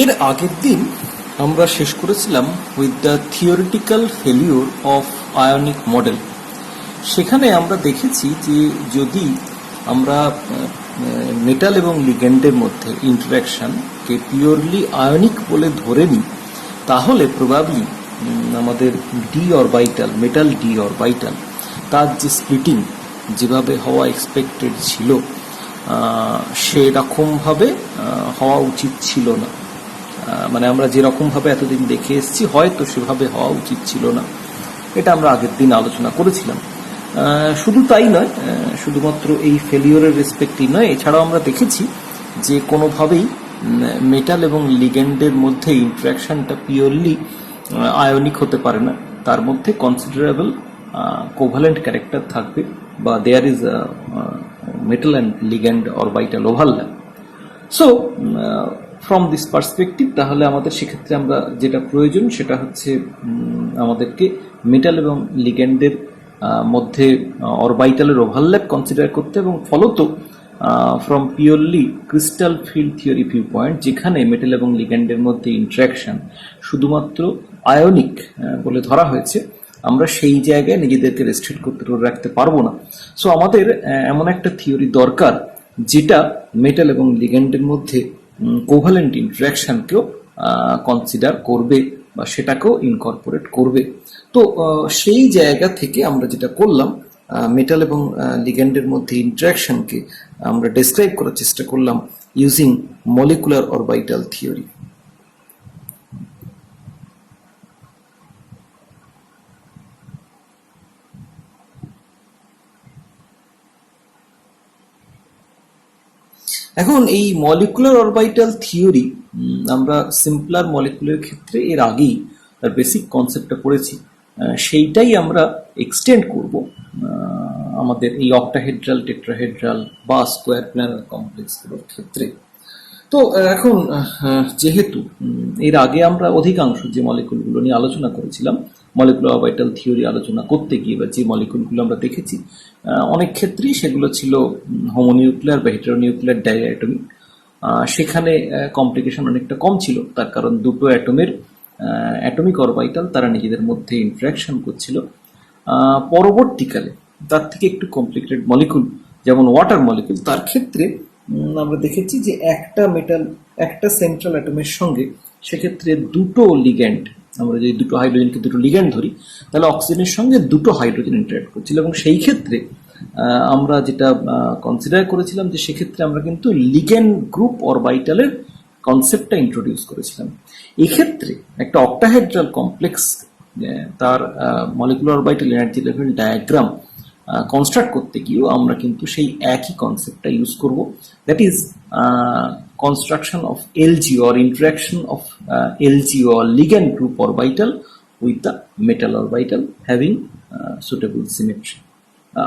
এর আগের দিন আমরা শেষ করেছিলাম with the theoretical failure of ionic model. সেখানে আমরা দেখেছি যে যদি আমরা মেটাল এবং লিগ্যান্ডের মধ্যে ইন্টারাকশনকে পিওরলি আয়নিক বলে ধরে নিই, তাহলে প্রবাবলি আমাদের D orbital, metal D orbital, তার যে স্প্লিটিং যেভাবে হওয়া এক্সপেক্টেড ছিল সেরকমভাবে হওয়া উচিত ছিল না। মানে আমরা যেরকমভাবে এতদিন দেখে এসেছি হয়তো সেভাবে হওয়া উচিত ছিল না, এটা আমরা আগের দিন আলোচনা করেছিলাম। শুধু তাই নয়, শুধুমাত্র এই ফেলিওরের রেসপেক্টই নয়, এছাড়াও আমরা দেখেছি যে কোনোভাবেই মেটাল এবং লিগ্যান্ডের মধ্যে ইন্টারাকশনটা পিওরলি আয়নিক হতে পারে না, তার মধ্যে কনসিডারেবল কোভালেন্ট ক্যারেক্টার থাকবে, বা there is metal and ligand orbital overlap. So from this perspective তাহলে আমাদের সেক্ষেত্রে আমরা যেটা প্রয়োজন সেটা হচ্ছে আমাদেরকে মেটাল এবং লিগ্যান্ডের মধ্যে অরবাইটালের ওভারল্যাপ কনসিডার করতে, এবং ফলত from purely crystal field theory view point, যেখানে মেটাল এবং লিগ্যান্ডের মধ্যে ইন্টারাকশন শুধুমাত্র আয়নিক বলে ধরা হয়েছে, আমরা সেই জায়গায় নিজেদেরকে রেস্ট্রিক্ট করতে রাখতে পারবো না। সো আমাদের এমন একটা থিওরি দরকার যেটা মেটাল এবং লিগ্যান্ডের মধ্যে কোভালেন্ট ইন্টারাকশনকেও কনসিডার করবে বা সেটাকেও ইনকর্পোরেট করবে। তো সেই জায়গা থেকে আমরা যেটা করলাম, মেটাল এবং লিগ্যান্ডের মধ্যে ইন্টারাকশনকে আমরা ডেসক্রাইব করার চেষ্টা করলাম ইউজিং মলিকুলার অরবাইটাল থিওরি। এখন এই মলিকুলার অরবাইটাল থিওরি আমরা সিম্পলার মলিকুলের ক্ষেত্রে এর আগেই তার বেসিক কনসেপ্টটা পড়েছি, সেইটাই আমরা এক্সটেন্ড করব আমাদের এই অক্টাহেড্রাল, টেট্রাহেড্রাল বা স্কোয়ার প্ল্যানার কমপ্লেক্সগুলোর ক্ষেত্রে। তো এখন যেহেতু এর আগে আমরা অধিকাংশ যে মলিকুলগুলো নিয়ে আলোচনা করেছিলাম, মলিকুলার অরবাইটাল থিওরি আলোচনা করতে গিয়ে বা যে মলিকুলগুলো আমরা দেখেছি, অনেক ক্ষেত্রেই সেগুলো ছিল হোমোনিউক্লিয়ার বা হেটেরোনিউক্লিয়ার ডাইঅ্যাটমিক। সেখানে কমপ্লিকেশন অনেকটা কম ছিল, তার কারণ দুটো অ্যাটমের অ্যাটমিক অরবাইটাল তারা নিজেদের মধ্যে ইন্টারাকশন করছিল। পরবর্তীকালে তার থেকে একটু কমপ্লিকেটেড মলিকুল যেমন ওয়াটার মলিকুল, তার ক্ষেত্রে আমরা দেখেছি যে একটা মেটাল একটা সেন্ট্রাল অ্যাটমের সঙ্গে সেক্ষেত্রে দুটো লিগ্যান্ড, আমরা যদি দুটো হাইড্রোজেনকে দুটো লিগ্যান্ড ধরি, তাহলে অক্সিজেনের সঙ্গে দুটো হাইড্রোজেন ইন্টারাক্ট করছিল, এবং সেই ক্ষেত্রে আমরা যেটা কনসিডার করেছিলাম যে সেক্ষেত্রে আমরা কিন্তু লিগ্যান্ড গ্রুপ অরবাইটালের কনসেপ্টটা ইন্ট্রোডিউস করেছিলাম। এক্ষেত্রে একটা অক্টাহেড্রাল কমপ্লেক্স তার molecular orbital energy level diagram construct করতে গিয়েও আমরা কিন্তু সেই একই কনসেপ্টটা ইউজ করব, that is construction of LGO or interaction of LGO or ligand group orbital with the metal orbital having suitable symmetry.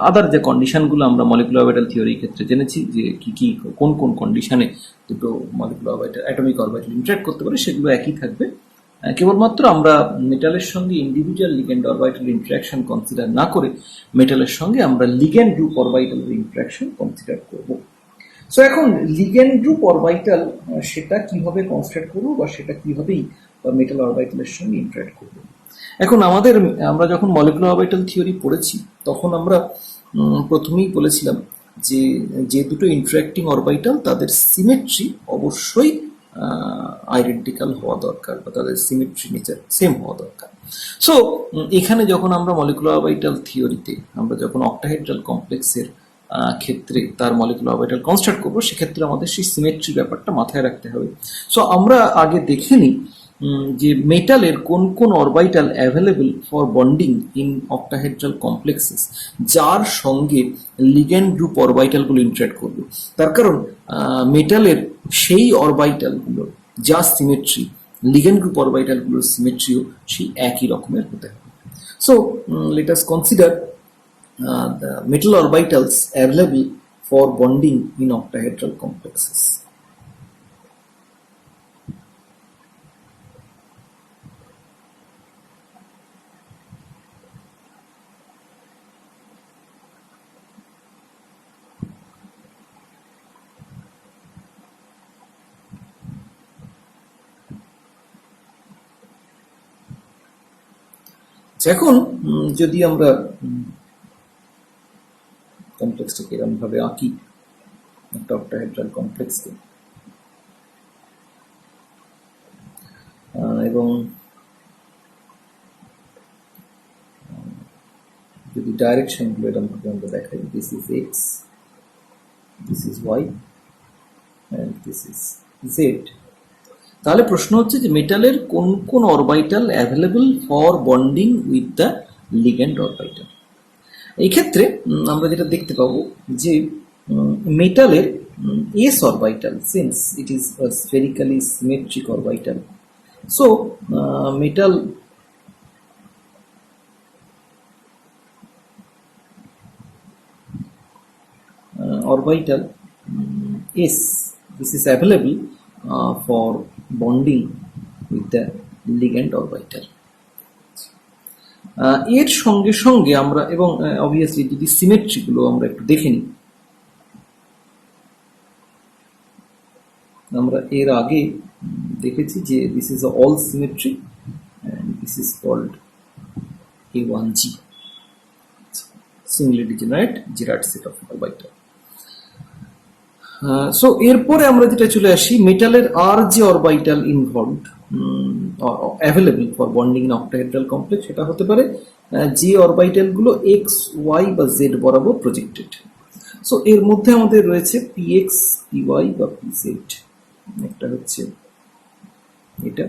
আদার যে কন্ডিশনগুলো আমরা মলিকুলার অরবিটাল থিওরির ক্ষেত্রে জেনেছি যে কি কি কোন কোন কন্ডিশনে দুটো molecular orbital atomic orbital interact করতে পারে সেগুলো একই থাকবে। কেবলমাত্র আমরা মেটালের সঙ্গে individual ligand orbital interaction consider না করে মেটালের সঙ্গে আমরা লিগ্যান্ড গ্রুপ অরবিটালের ইন্টারাকশন কনসিডার করব। সো এখন লিগ্যান্ড গ্রুপ অরবিটাল সেটা কিভাবে কনস্ট্রাক্ট করবো বা সেটা কিভাবেই মেটাল অরবিটালের সঙ্গে ইন্টারাক্ট করবো। এখন আমরা যখন মলিকুলার অরবিটাল থিওরি পড়েছি তখন আমরা প্রথমেই বলেছিলাম যে যে দুটো ইন্টারাক্টিং অরবিটাল তাদের সিমেট্রি অবশ্যই আইডেন্টিক্যাল হওয়া দরকার বা তাদের সিমেট্রি নেচার সেম হওয়া দরকার। সো এখানে যখন আমরা মলিকুলার অরবিটাল থিওরিতে আমরা যখন অক্টাহেড্রাল কমপ্লেক্সের ক্ষেত্রে তার মলিকুলার অরবিটাল কনস্ট্রাক্ট করবো, সেক্ষেত্রে আমাদের সেই সিমেট্রি ব্যাপারটা মাথায় রাখতে হবে। সো আমরা আগে দেখে নিই যে মেটালের কোন কোন orbital available for bonding in octahedral complexes, যার সঙ্গে লিগ্যান্ড গ্রুপ অরবিটালগুলো ইন্টারাক্ট করবে। তার কারণ মেটালের সেই অরবিটালগুলোর যা সিমেট্রি, লিগ্যান্ড গ্রুপ অরবিটালগুলোর সিমেট্রিও সেই একই রকমের হতে হবে। So let us consider the metal orbitals available for bonding in octahedral complexes. এখন যদি আমরা কমপ্লেক্সটাকে এরকম ভাবে আঁকি, একটা অক্টাহেড্রাল কমপ্লেক্সকে, এবং যদি ডাইরেকশন গুলো এরকম ভাবে আমরা দেখাই, this is X, this is Y and this is Z, তাহলে প্রশ্ন হচ্ছে যে মেটালের কোন কোন orbital available for bonding with the ligand orbital. এই ক্ষেত্রে আমরা যেটা দেখতে পাবো যে মেটালের S orbital, since it is a spherically symmetric orbital, so metal orbital S, this is available for bonding with the ligand orbital. এর সঙ্গে সঙ্গে আমরা, এবং অবভিয়াসলি যদি সিমেট্রি গুলো আমরা একটু দেখে নিই, আমরা এর আগে দেখেছি যে this is all symmetry and this is called A1G, singly degenerate Girard set of orbital. So এরপরে আমরা যেটা চলে আসি, মেটালের আর যে orbital involved available for bonding in octahedral complex, সেটা হতে পারে যে অরবিটাল গুলো এক্স, ওয়াই বা জেড বরাবর প্রজেক্টেড। সো এর মধ্যে আমাদের রয়েছে পিএক্স, পিওয়াই বা পিজেড, একটা হচ্ছে এটা,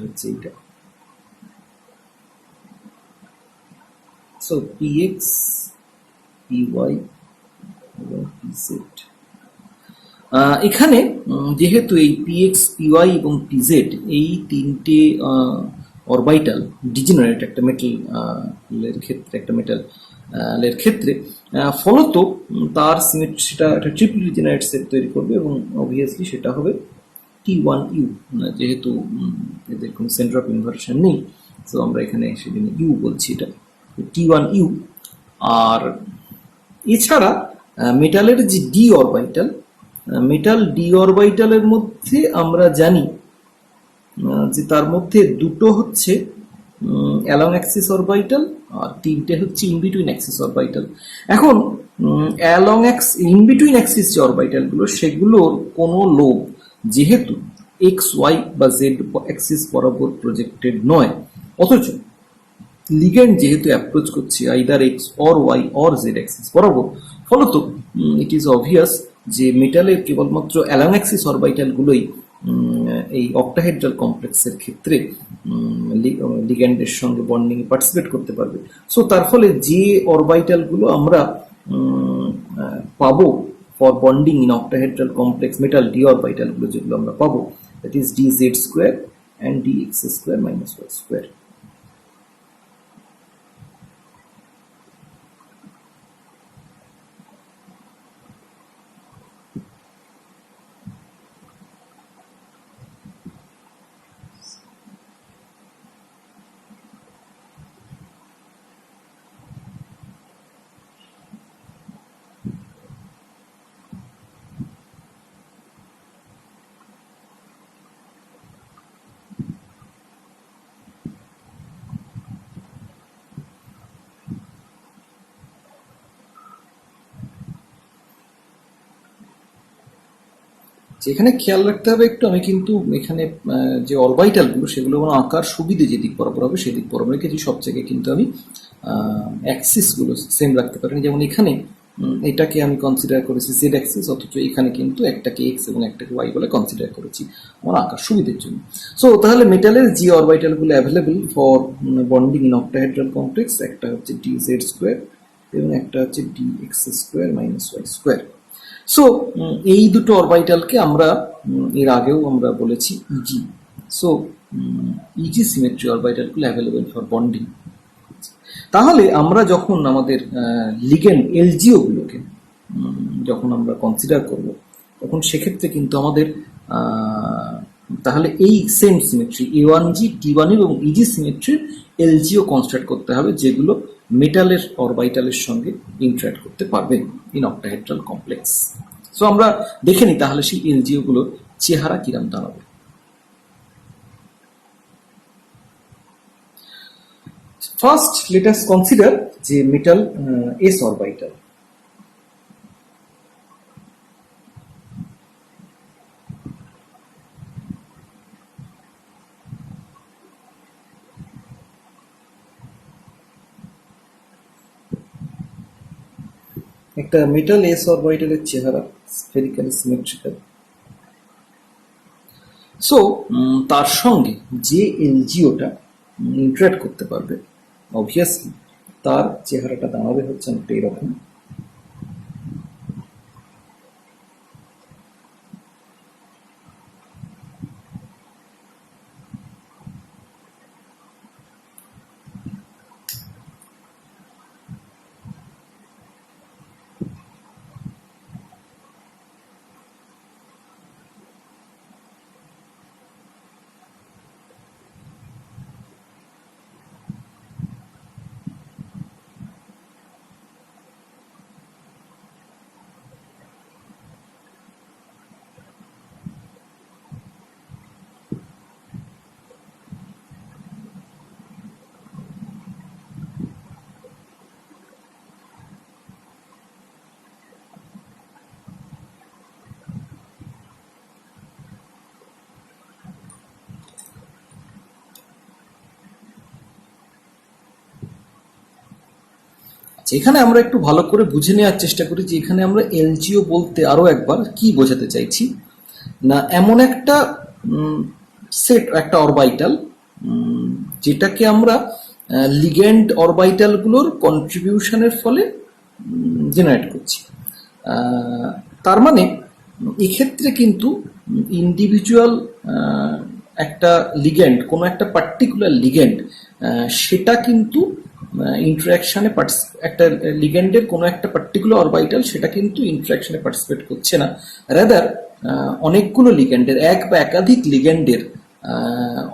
হচ্ছে এটা। সো পিএক্স, পিওয়াই এবং পিজেড, এখানে যেহেতু এই পিএক্স, পিওয়াই এবং পিজেড এই তিনটে অরবিটাল ডিজেনারেট একটা মেটালের ক্ষেত্রে, একটা মেটালের ক্ষেত্রে, ফলত তার সিমেট্রিটা একটা ট্রিপল ডিজেনারেট সেট তৈরি করবে, এবং অবভিয়াসলি সেটা হবে T1U, যেহেতু এদের কোনো সেন্টার অফ ইনভার্সন নেই, তো আমরা এখানে সেদিন ইউ বলছি, এটা T1U। আর এছাড়া মেটালের যে ডি অরবিটাল, মেটাল ডি অরবিটালের মধ্যে আমরা জানি যে তার মধ্যে দুটো হচ্ছে অ্যালং অ্যাক্সিস অরবিটাল আর তিনটে হচ্ছে ইন বিটুইন অ্যাক্সিস অরবিটাল। এখন ইন বিটুইন অ্যাক্সিস যে অরবিটাল গুলো, সেগুলোর কোনো লোব যেহেতু এক্স, ওয়াই বা জেড অ্যাক্সিস বরাবর প্রজেক্টেড নয়, অথচ লিগ্যান্ড যেহেতু অ্যাপ্রোচ করছে either X or Y or Z axis বরাবর, ফলত ইট ইজ অবভিয়াস যে মেটালের কেবলমাত্র অ্যালং অ্যাক্সিস অরবিটাল গুলোই এই অক্টাহেড্রাল কমপ্লেক্সের ক্ষেত্রে লিগ্যান্ডের সঙ্গে বন্ডিং এ পার্টিসিপেট করতে পারবে। সো তার ফলে যে অরবিটাল গুলো আমরা পাবো for bonding in octahedral complex, metal D orbital গুলো যেগুলো আমরা পাবো, that is dz square and dx square minus y square. যেখানে খেয়াল রাখতে হবে একটু, আমি কিন্তু এখানে যে অরবিটাল গুলো সেগুলো আমার আঁকার সুবিধে যেদিক বরাবর হবে সেদিক বরাবর রেখেছি, সব জায়গায় কিন্তু আমি অ্যাক্সিস গুলো সেম রাখতে পারিনি। যেমন এখানে এটাকে আমি কনসিডার করেছি জেড অ্যাক্সিস, অথচ এখানে কিন্তু একটাকে এক্স এবং একটাকে ওয়াই বলে কনসিডার করেছি আমার আঁকার সুবিধের জন্য। সো তাহলে মেটালের যে অরবিটাল গুলো available for bonding in octahedral complex, একটা হচ্ছে dz স্কোয়ার এবং একটা হচ্ছে dx square minus y square. So এই দুটো অরবিটালকে আমরা এর আগেও আমরা বলেছি easy. So easy symmetry orbital গুলো অ্যাভেলেবল ফর বন্ডিং। তাহলে আমরা যখন আমাদের লিগ্যান্ড এলজিও গুলোকে যখন আমরা কনসিডার করব, তখন সেক্ষেত্রে কিন্তু আমাদের তাহলে এই সেম সিমেট্রি A1G, T1 এবং ইজি সিমেট্রির এলজিও কনস্ট্রাক্ট করতে হবে, যেগুলো মেটালের অরবিটালের সঙ্গে ইন্টারঅ্যাক্ট করতে পারবে ইন অক্টাহেড্রাল কমপ্লেক্স। সো আমরা দেখে নিই তাহলে সেই এলজিও গুলোর চেহারা কিরম দাঁড়াবে। ফার্স্ট লেট আস কনসিডার যে মেটাল এস অরবিটাল। একটা মেটাল এস অরবিটালের চেহারা স্ফেরিক্যালি সিমেট্রিক্যাল। সো তার সঙ্গে যে এলজিওটা ইন্টারঅ্যাক্ট করতে পারবে অবভিয়াসলি তার চেহারাটা দাঁড়াবে হচ্ছে অনেকটা এরকম। এখানে আমরা একটু ভালো করে বুঝে নেওয়ার চেষ্টা করি যে এখানে আমরা এলজিও বলতে আরো একবার কি বোঝাতে চাইছি। না, এমন একটা সেট, একটা অরবিটাল যেটাকে আমরা লিগ্যান্ড অরবিটালগুলোর কন্ট্রিবিউশনের ফলে জেনারেট করছি। তার মানে এক্ষেত্রে কিন্তু ইন্ডিভিজুয়াল একটা লিগ্যান্ড, কোনো একটা পার্টিকুলার লিগ্যান্ড, সেটা কিন্তু ইন্টারাকশনে একটা লিগ্যান্ডের কোনো একটা পার্টিকুলার অরবিটাল সেটা কিন্তু ইন্টারাকশনে পার্টিসিপেট করছে না, রাদার অনেকগুলো লিগ্যান্ডের, এক বা একাধিক লিগ্যান্ডের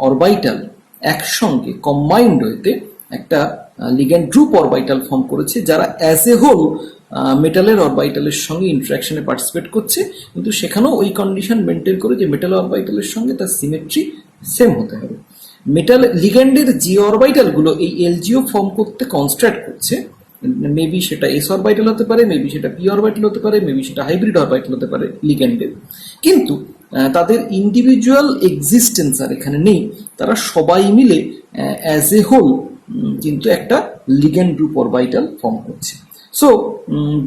অরবিটাল একসঙ্গে কম্বাইন্ড হইতে একটা লিগ্যান্ড গ্রুপ অরবিটাল ফর্ম করেছে, যারা অ্যাজ এ হোল মেটালের অরবিটালের সঙ্গে ইন্টারাকশনে পার্টিসিপেট করছে, কিন্তু সেখানেও ওই কন্ডিশন মেনটেন করে যে মেটাল অরবিটালের সঙ্গে তার সিমেট্রি সেম হতে হবে। মেটাল লিগ্যান্ডের যে অরবিটালগুলো এই এলজিও ফর্ম করতে কনস্ট্রাক্ট করছে, মেবি সেটা এস অরবিটাল হতে পারে, মেবি সেটা পি অরবিটাল হতে পারে, মেবি সেটা হাইব্রিড অরবিটাল হতে পারে লিগ্যান্ডের, কিন্তু তাদের ইন্ডিভিজুয়াল এক্সিস্টেন্স আর এখানে নেই। তারা সবাই মিলে অ্যাজ এ হোল কিন্তু একটা লিগ্যান্ড গ্রুপ অরবিটাল ফর্ম করছে। So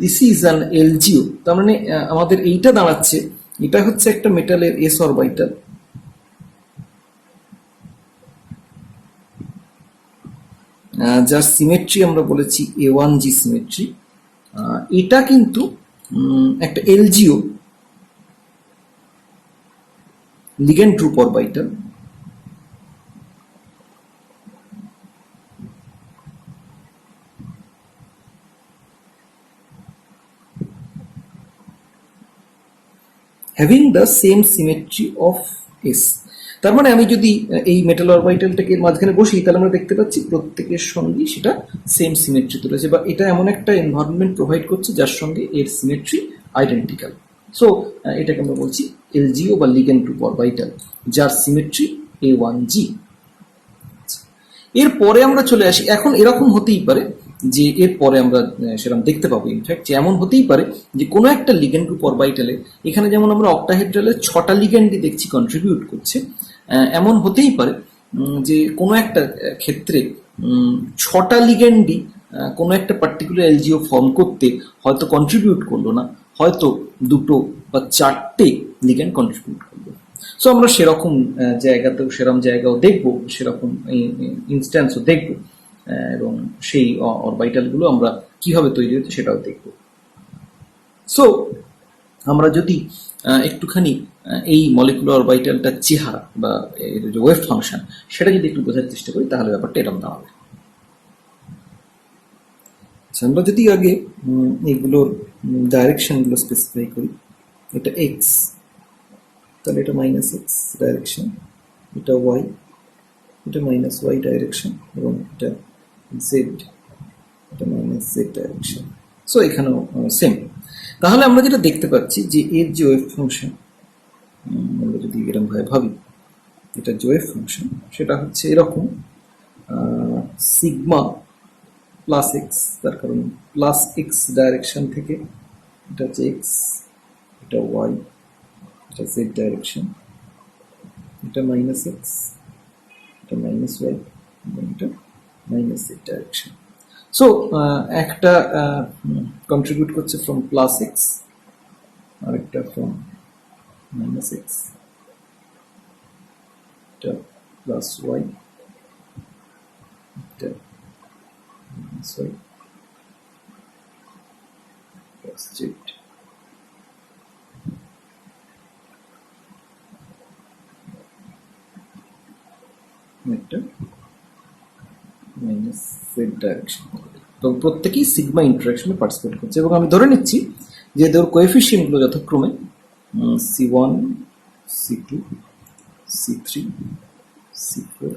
this is an NGO. তার মানে আমাদের এইটা দাঁড়াচ্ছে, এটা হচ্ছে একটা মেটালের এস অরবিটাল, যার সিমেট্রি আমরা বলেছি A1G সিমেট্রি। এটা কিন্তু একটা NGO ligand group orbital. Having the same symmetry of S. তার মানে আমি যদি এই মেটাল অরবিটালটাকে মাঝখানে বসি, তাহলে আমরা দেখতে পাচ্ছি প্রত্যেকের সঙ্গেই সেটা সেম সিমেট্রিতে রয়েছে, বা এটা এমন একটা এনভায়রনমেন্ট প্রোভাইড করছে যার সঙ্গে এর সিমেট্রি আইডেন্টিক্যাল। সো এটাকে আমরা বলছি এলজিও বা লিগ্যান্ড গ্রুপ অরবিটাল, যার সিমেট্রি A1G। এরপরে আমরা চলে আসি, এখন এরকম হতেই পারে যে এরপরে আমরা সেরকম দেখতে পাবো ইনফ্যাক্ট যে এমন হতেই পারে যে কোনো একটা লিগ্যান্ড গ্রুপ অরবিটালে, এখানে যেমন আমরা অক্টাহেড্রালের 6টা লিগ্যান্ডই দেখছি কন্ট্রিবিউট করছে, এমন হতেই পারে যে কোনো একটা ক্ষেত্রে 6টা লিগ্যান্ডই কোনো একটা পার্টিকুলার এলজিও ফর্ম করতে হয়তো কন্ট্রিবিউট করলো না, হয়তো 2টো বা 4টে লিগ্যান্ড কন্ট্রিবিউট করলো। সো আমরা সেরকম জায়গাতেও, সেরকম জায়গাও দেখবো, সেরকম ইনস্ট্যান্সও দেখবো, এবং সেই অরবিটালগুলো আমরা কিভাবে তৈরি হচ্ছে সেটাও দেখব। সো আমরা যদি একটুখানি এই মলিকুলার অরবিটালটার চেহারা বা এর যে ওয়েভ ফাংশন সেটা যদি একটু বোঝার চেষ্টা করি, তাহলে ব্যাপারটা এরকম দাঁড়াবে। আমরা যদি আগে এগুলোর ডাইরেকশনগুলো স্পেসিফাই করি, এটা এক্স, তাহলে এটা -x ডাইরেকশন, এটা ওয়াই, এটা -y ডাইরেকশন, এবং এটা জেড, এটা -z ডাইরেকশন। সো এখানেও সেম। তাহলে আমরা যেটা দেখতে পাচ্ছি যে এর যে ওয়েভ ফাংশন, আমরা যদি এরকম ভাবে ভাবি, এটা যে ওয়েভ ফাংশন সেটা হচ্ছে এরকম, সিগমা প্লাস এক্স, তার কারণ প্লাস এক্স ডাইরেকশন থেকে এটা হচ্ছে এক্স, এটা ওয়াই, এটা জেড ডাইরেকশন, এটা মাইনাস এক্স, এটা মাইনাস ওয়াই, এবং এটা মাইনাস জেড ডাইরেকশন। সো একটা কন্ট্রিবিউট করছে ফ্রম প্লাস এক্স, আরেকটা ফ্রম মাইনাস এক্স, এটা প্লাস ওয়াই, এটা মাইনাস ওয়াই প্লাস জেড। একটা মাইনাস জেড ডাইরেকশন। তো প্রত্যেকেই সিগমা ইন্টারাকশনে পার্টিসিপেট করছে, এবং আমি ধরে নিচ্ছি যে এদের কোএফিসিয়েন্টগুলো যথাক্রমে C1, C2, C3, C4,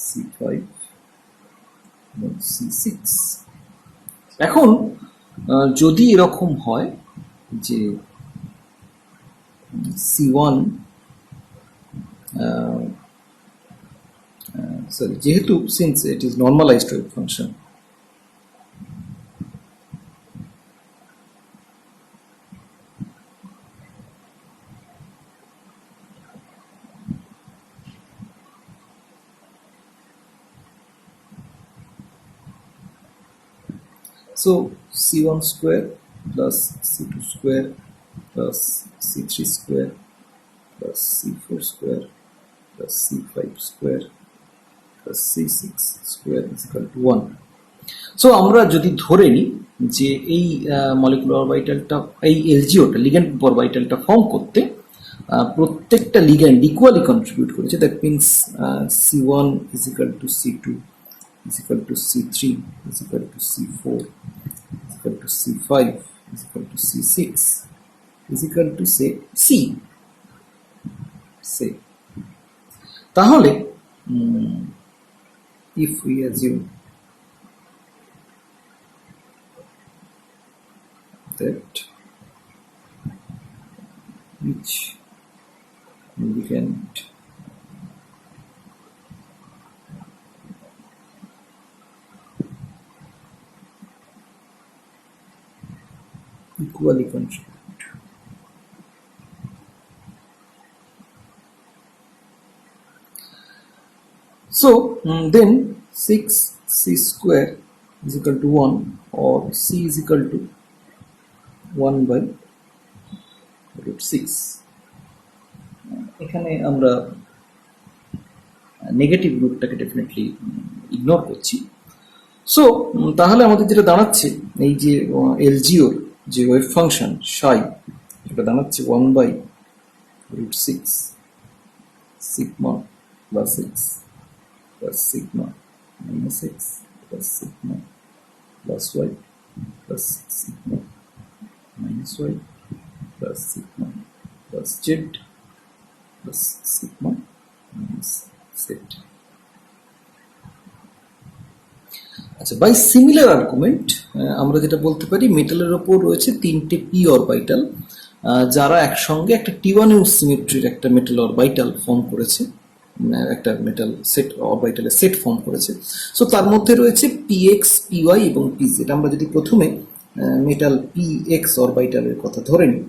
C5 এবং C6। এখন যদি এরকম হয় যে C1 সরি, যেহেতু since it is normalised wave function, so C1 square plus C2 square plus C3 square plus C4 square plus C5 square plus C6 square is equal to 1. So আমরা যদি ধরে নিই যে এই মলিকুলার অরবিটালটা, এই এলজিওটা ligand অরবিটালটা form করতে প্রত্যেকটা ligand equally contribute করেছে, that means C1 is equal to C2 is equal to C3 is equal to C4 is equal to C5 is equal to C6 is equal to say C, say তাহলে if we assume that each ligand equally contribute, so then 6C square is equal to 1 or C is equal to 1 by root 6. এখানে আমরা negative রুটটাকে definitely ignore করছি। So তাহলে আমাদের যেটা দাঁড়াচ্ছে, এই যে এলজিওর যে ওয়েভ ফাংশন সাই, এটা দাঁড়াচ্ছে 1 by root 6 sigma plus X plus sigma minus X plus sigma plus Y plus sigma minus y plus sigma plus z plus sigma minus z. আচ্ছা, বাই সিমিলার আর্গুমেন্ট আমরা যেটা বলতে পারি, মেটালের ওপর রয়েছে তিনটে পি অরবিটাল, যারা একসঙ্গে একটা T1U সিমেট্রির একটা মেটাল অরবিটাল ফর্ম করেছে, একটা মেটাল সেট অরবিটালের সেট ফর্ম করেছে। সো তার মধ্যে রয়েছে px, py এবং pz। আমরা যদি প্রথমে মেটাল px অরবিটালের কথা ধরে নিই,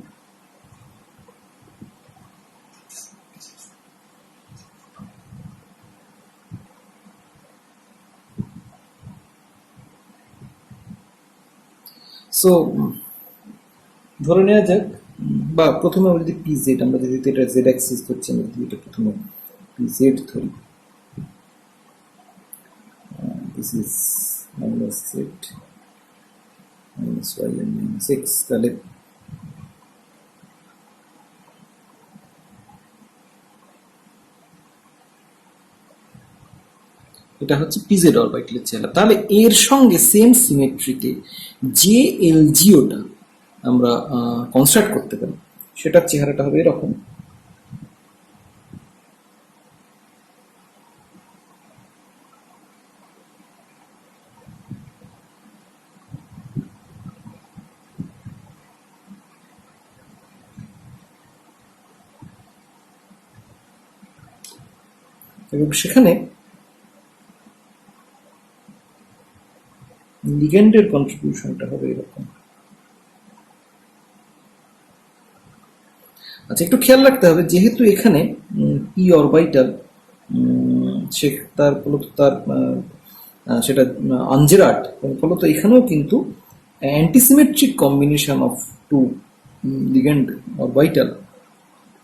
সো ধরে নেওয়া যাক, বা প্রথমে আমরা যদি pz, আমরা যদি এটা z অ্যাক্সিস করছি, আমরা যদি এটা প্রথমে pz ধরি, this is minus z minus y and minus x, তাহলে এটা হচ্ছে pz অরবিটালের চেহারা। তাহলে এর সঙ্গে সেম সিমেট্রিতে যে এলজিওটা আমরা কনস্ট্রাক্ট করতে পারি, সেটার চেহারাটা হবে এরকম। এবং সেখানে লিগ্যান্ডের কন্ট্রিবিউশনটা হবে এরকম। আচ্ছা, একটু খেয়াল রাখতে হবে, যেহেতু এখানে পি অরবিটাল সে তার ফলত তার সেটা আনজেরাট, ফলত এখানেও কিন্তু antisymmetric combination of two ligand orbital,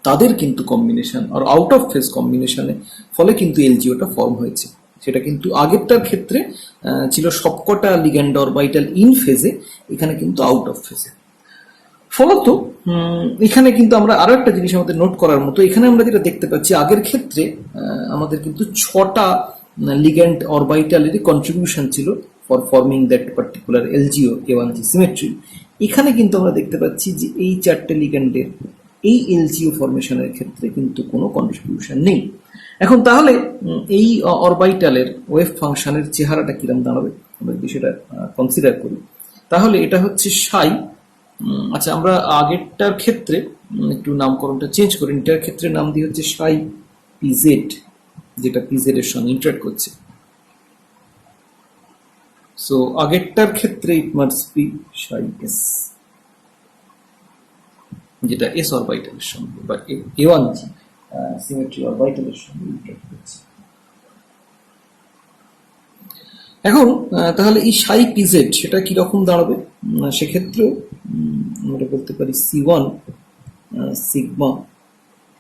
তাদের কিন্তু কম্বিনেশন আর আউট অফ ফেজ কম্বিনেশনে ফলে কিন্তু এলজিওটা ফর্ম হয়েছে। সেটা কিন্তু আগেরটার ক্ষেত্রে ছিল সবকটা লিগ্যান্ড অরবিটাল ইন ফেজে, এখানে কিন্তু আউট অফ ফেজে। ফলত এখানে কিন্তু আমরা আরো একটা জিনিস আমাদের নোট করার মতো, এখানে আমরা যেটা দেখতে পাচ্ছি, আগের ক্ষেত্রে আমাদের কিন্তু 6টা লিগ্যান্ড অরবিটালেরই কন্ট্রিবিউশন ছিল for forming that particular NGO A1G symmetry. এখানে কিন্তু আমরা দেখতে পাচ্ছি যে এই 4টে লিগ্যান্ডের এই এলজিও ফরমেশনের ক্ষেত্রে কিন্তু কোনো কন্ট্রিবিউশন নেই। এখন তাহলে এই অরবিটালের ওয়েভ ফাংশনের চেহারাটা কিরকম দাঁড়াবে, আমরা যদি সেটা কনসিডার করি, তাহলে এটা হচ্ছে সাই। আচ্ছা, আমরা আগেরটার ক্ষেত্রে একটু নামকরণটা চেঞ্জ করি, এটার ক্ষেত্রে নাম দিয়ে হচ্ছে সাই পিজেড, যেটা পিজেড এর সঙ্গে ইন্টারঅ্যাক্ট করছে। সো আগেরটার ক্ষেত্রে it must be Sai S, যেটা এস অরবিটালের সঙ্গে বা A1G সিমেট্রি অরবিটালের সঙ্গে ইন্টারঅ্যাক্ট করছে। এখন তাহলে এই সাই পিজেড সেটা কিরকম দাঁড়াবে, সেক্ষেত্রেও আমরা বলতে পারি C1 sigma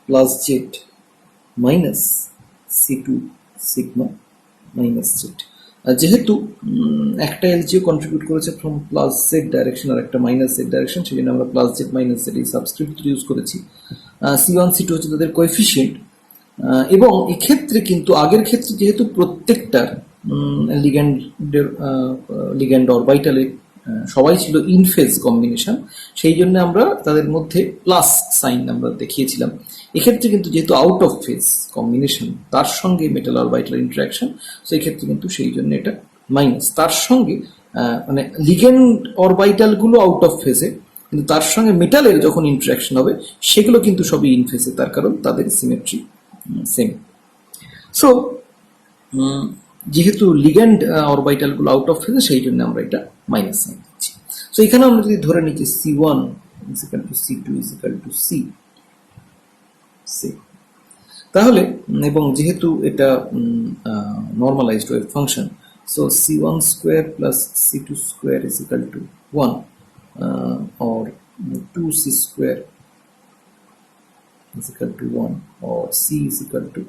plus Z minus C2 sigma minus Z. যেহেতু একটা এলজিও কন্ট্রিবিউট করেছে ফ্রম প্লাস জেড ডাইরেকশন আর একটা মাইনাস জেড ডাইরেকশন, সেই জন্য আমরা প্লাস জেড মাইনাস জেড এই সাবস্ক্রিপ্ট ইউজ করেছি। C1 C2 হচ্ছে তাদের কোএফিসিয়েন্ট, এবং এক্ষেত্রে কিন্তু আগের ক্ষেত্রে যেহেতু প্রত্যেকটার লিগ্যান্ড অরবিটালে সবাই ছিল ইন ফেজ কম্বিনেশন, সেই জন্য আমরা তাদের মধ্যে প্লাস সাইন আমরা দেখিয়েছিলাম। এক্ষেত্রে কিন্তু যেহেতু আউট অফ ফেজ কম্বিনেশন, তার সঙ্গে মেটাল অরবিটাল ইন্টারাকশন, সেই ক্ষেত্রে কিন্তু সেই জন্য এটা মাইনাস। তার সঙ্গে মানে লিগ্যান্ড অরবিটাল গুলো আউট অফ ফেজে, কিন্তু তার সঙ্গে মেটালের যখন ইন্টারাকশন হবে সেগুলো কিন্তু সবই ইন ফেজে, তার কারণ তাদের সিমেট্রি সেম। সো যেহেতু লিগ্যান্ড অরবিটাল গুলো আউট অফ ফেজে, সেই জন্য আমরা এটা মাইনাস সাইন দিচ্ছি। সো এখানে আমরা যদি ধরে নিচ্ছি C1 is equal to C2 is equal to C, তাহলে এবং যেহেতু এটা normalised wave function, so C1 square plus C2 square is equal to 1 or 2C square is equal to 1 or C is equal to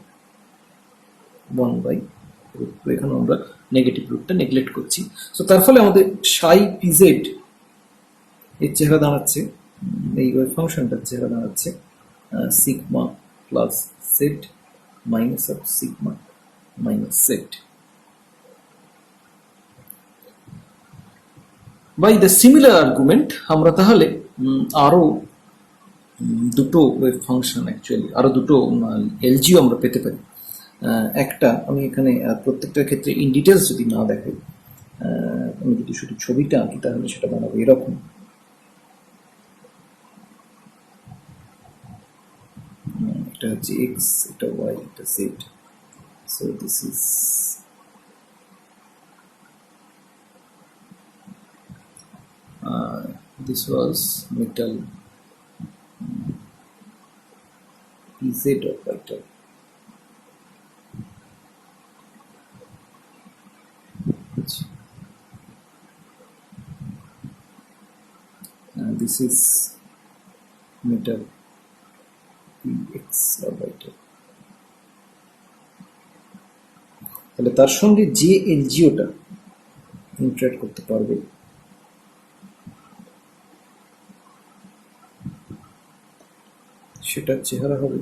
1 by root 2। এখানে আমরা negative রুটটা neglect করছি। So তার ফলে আমাদের সাই পিজেড এর চেহারা দাঁড়াচ্ছে, এই ওয়েভ ফাংশনটার চেহারা দাঁড়াচ্ছে sigma plus Z minus of sigma minus Z. By the similar argument আমরা তাহলে আরো দুটো ওয়েভ ফাংশন, অ্যাকচুয়ালি আরো দুটো এলজিও আমরা পেতে পারি। একটা আমি এখানে প্রত্যেকটার ক্ষেত্রে ইন ডিটেলস যদি না দেখাই, আমি যদি শুধু ছবিটা আঁকি তাহলে সেটা বানাবো এরকম। এটা হচ্ছে এক্স, এটা ওয়াই, এটা Z. So this is this was metal PZ orbital. This is metal PX orbital. তাহলে তার সঙ্গে যে এলজিওটা ইন্টারঅ্যাক্ট করতে পারবে সেটার চেহারা হবে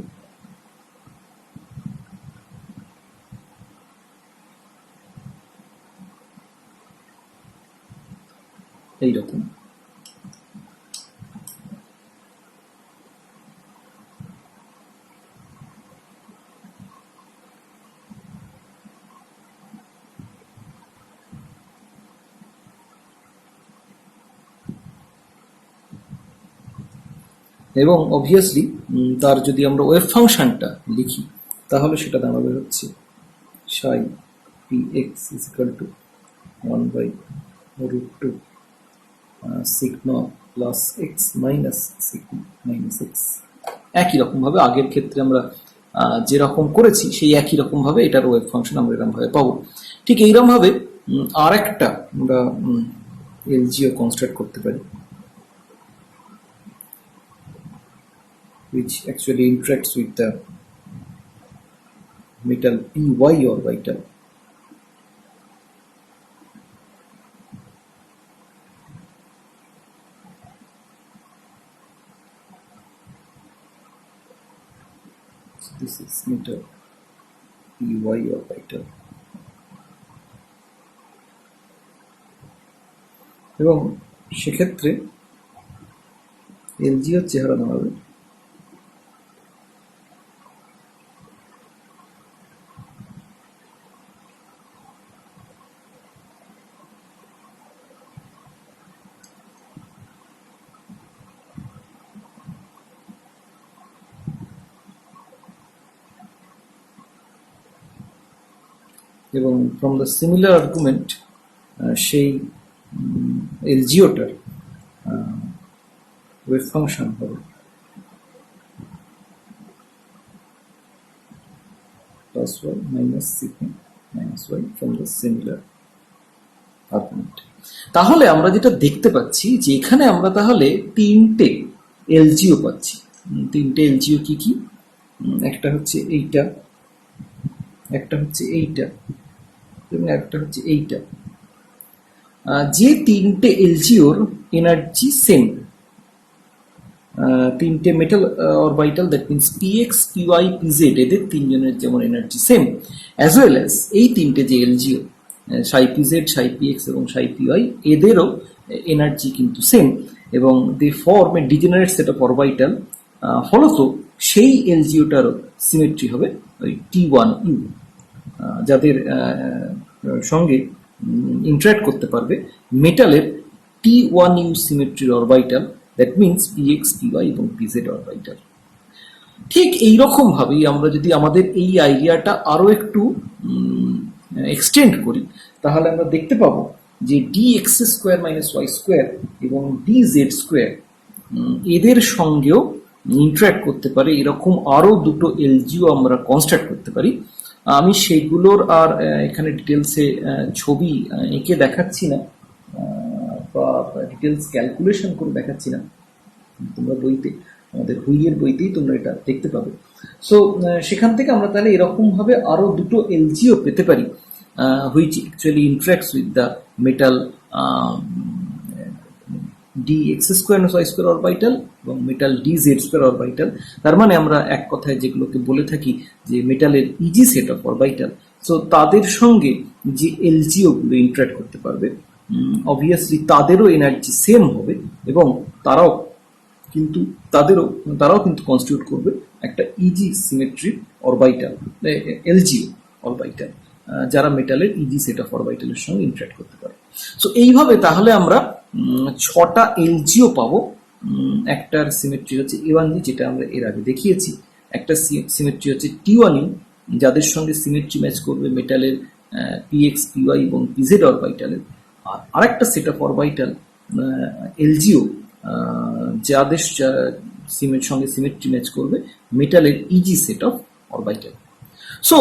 এইরকম। এবং অবভিয়াসলি তার যদি আমরা ওয়েভ ফাংশনটা লিখি তাহলে সেটা দাঁড়াবে হচ্ছে সাই px is equal to 1 by root 2 sigma plus x minus sigma minus x। একই রকম ভাবে আগের ক্ষেত্রে আমরা যেরকম করেছি সেই একই রকম ভাবে এটার ওয়েভ ফাংশন আমরা এরকম ভাবে পাবো। ঠিক এইরকম ভাবে আর একটা আমরা এলজিও কনস্ট্রাক্ট করতে পারি, which actually interacts with the metal py orbital. So this is metal py orbital. এবং সেক্ষেত্রে এলজিওর চেহারা দাঁড়াবে এবং ফ্রম দ্য সিমিলার আর্গুমেন্ট সেই এলজিওটার ওয়েভ ফাংশন হবে plus y minus sigma minus y from the similar argument। তাহলে আমরা যেটা দেখতে পাচ্ছি যে এখানে আমরা তাহলে তিনটে এলজিও পাচ্ছি। তিনটে এলজিও কি কি? একটা হচ্ছে এইটা, একটা হচ্ছে এইটা এবং একটা হচ্ছে এইটা। যে তিনটে এলজিওর এনার্জি সেম, তিনটে metal orbital, that means PX PY PZ, এদের তিনজনের যেমন energy same, as well as এই তিনটে যে এলজিও সাই পিজেড, সাই পিএক্স এবং সাই পিওয়াই, এদেরও এনার্জি কিন্তু সেম এবং they form a degenerate set of orbital. ফলত সেই এলজিওটারও সিমেট্রি হবে ওই T1U, যাদের সঙ্গে ইন্টারঅ্যাক্ট করতে পারবে মেটালের T1U সিমেট্রির orbital, that means px py এবং pz অরবিটাল। ঠিক এইরকম ভাবেই আমরা যদি আমাদের এই আইডিয়াটা আরো একটু এক্সটেন্ড করি তাহলে আমরা দেখতে পাবো যে dx square minus Y square এবং dz স্কোয়ার এদের সঙ্গেও ইন্টারঅ্যাক্ট করতে পারে এরকম আরো দুটো এলজিও আমরা কনস্ট্রাক্ট করতে পারি। আমি সেইগুলোর আর এখানে ডিটেলসে ছবি এঁকে দেখাচ্ছি না বা ডিটেলস ক্যালকুলেশন করে দেখাচ্ছি না, তোমরা বইতে, আমাদের হুইয়ের বইতেই তোমরা এটা দেখতে পাবে। সো সেখান থেকে আমরা তাহলে এরকম ভাবে আরো দুটো এলজিও পেতে পারি, which actually interacts with the metal dx square minus Y square orbital এবং মেটাল dz স্কোয়ার অরবিটাল। তার মানে আমরা এক কথায় যেগুলোকে বলে থাকি যে মেটালের e g set of orbital, so তাদের সঙ্গে যে এলজিও গুলো ইন্টারঅ্যাক্ট করতে পারবে অবভিয়াসলি তাদেরও এনার্জি সেম হবে এবং তারাও কিন্তু কনস্টিটিউট করবে একটা easy symmetric orbital, NGO orbital, যারা মেটালের ইজি সেট অফ অরবিটালের সঙ্গে ইন্টারঅ্যাক্ট করতে পারে। সো এইভাবে তাহলে আমরা 6টা এলজিও পাবো। একটার সিমেট্রি হচ্ছে A1G, যেটা আমরা এর আগে দেখিয়েছি। একটা সিমেট্রি হচ্ছে T1U, যাদের সঙ্গে সিমেট্রি ম্যাচ করবে মেটালের px py এবং pz অরবিটালের। আর আরেকটা সেট অফ অরবিটাল এলজিও যাদের সঙ্গে সিমেট্রি ম্যাচ করবে মেটালের e g set of orbital. So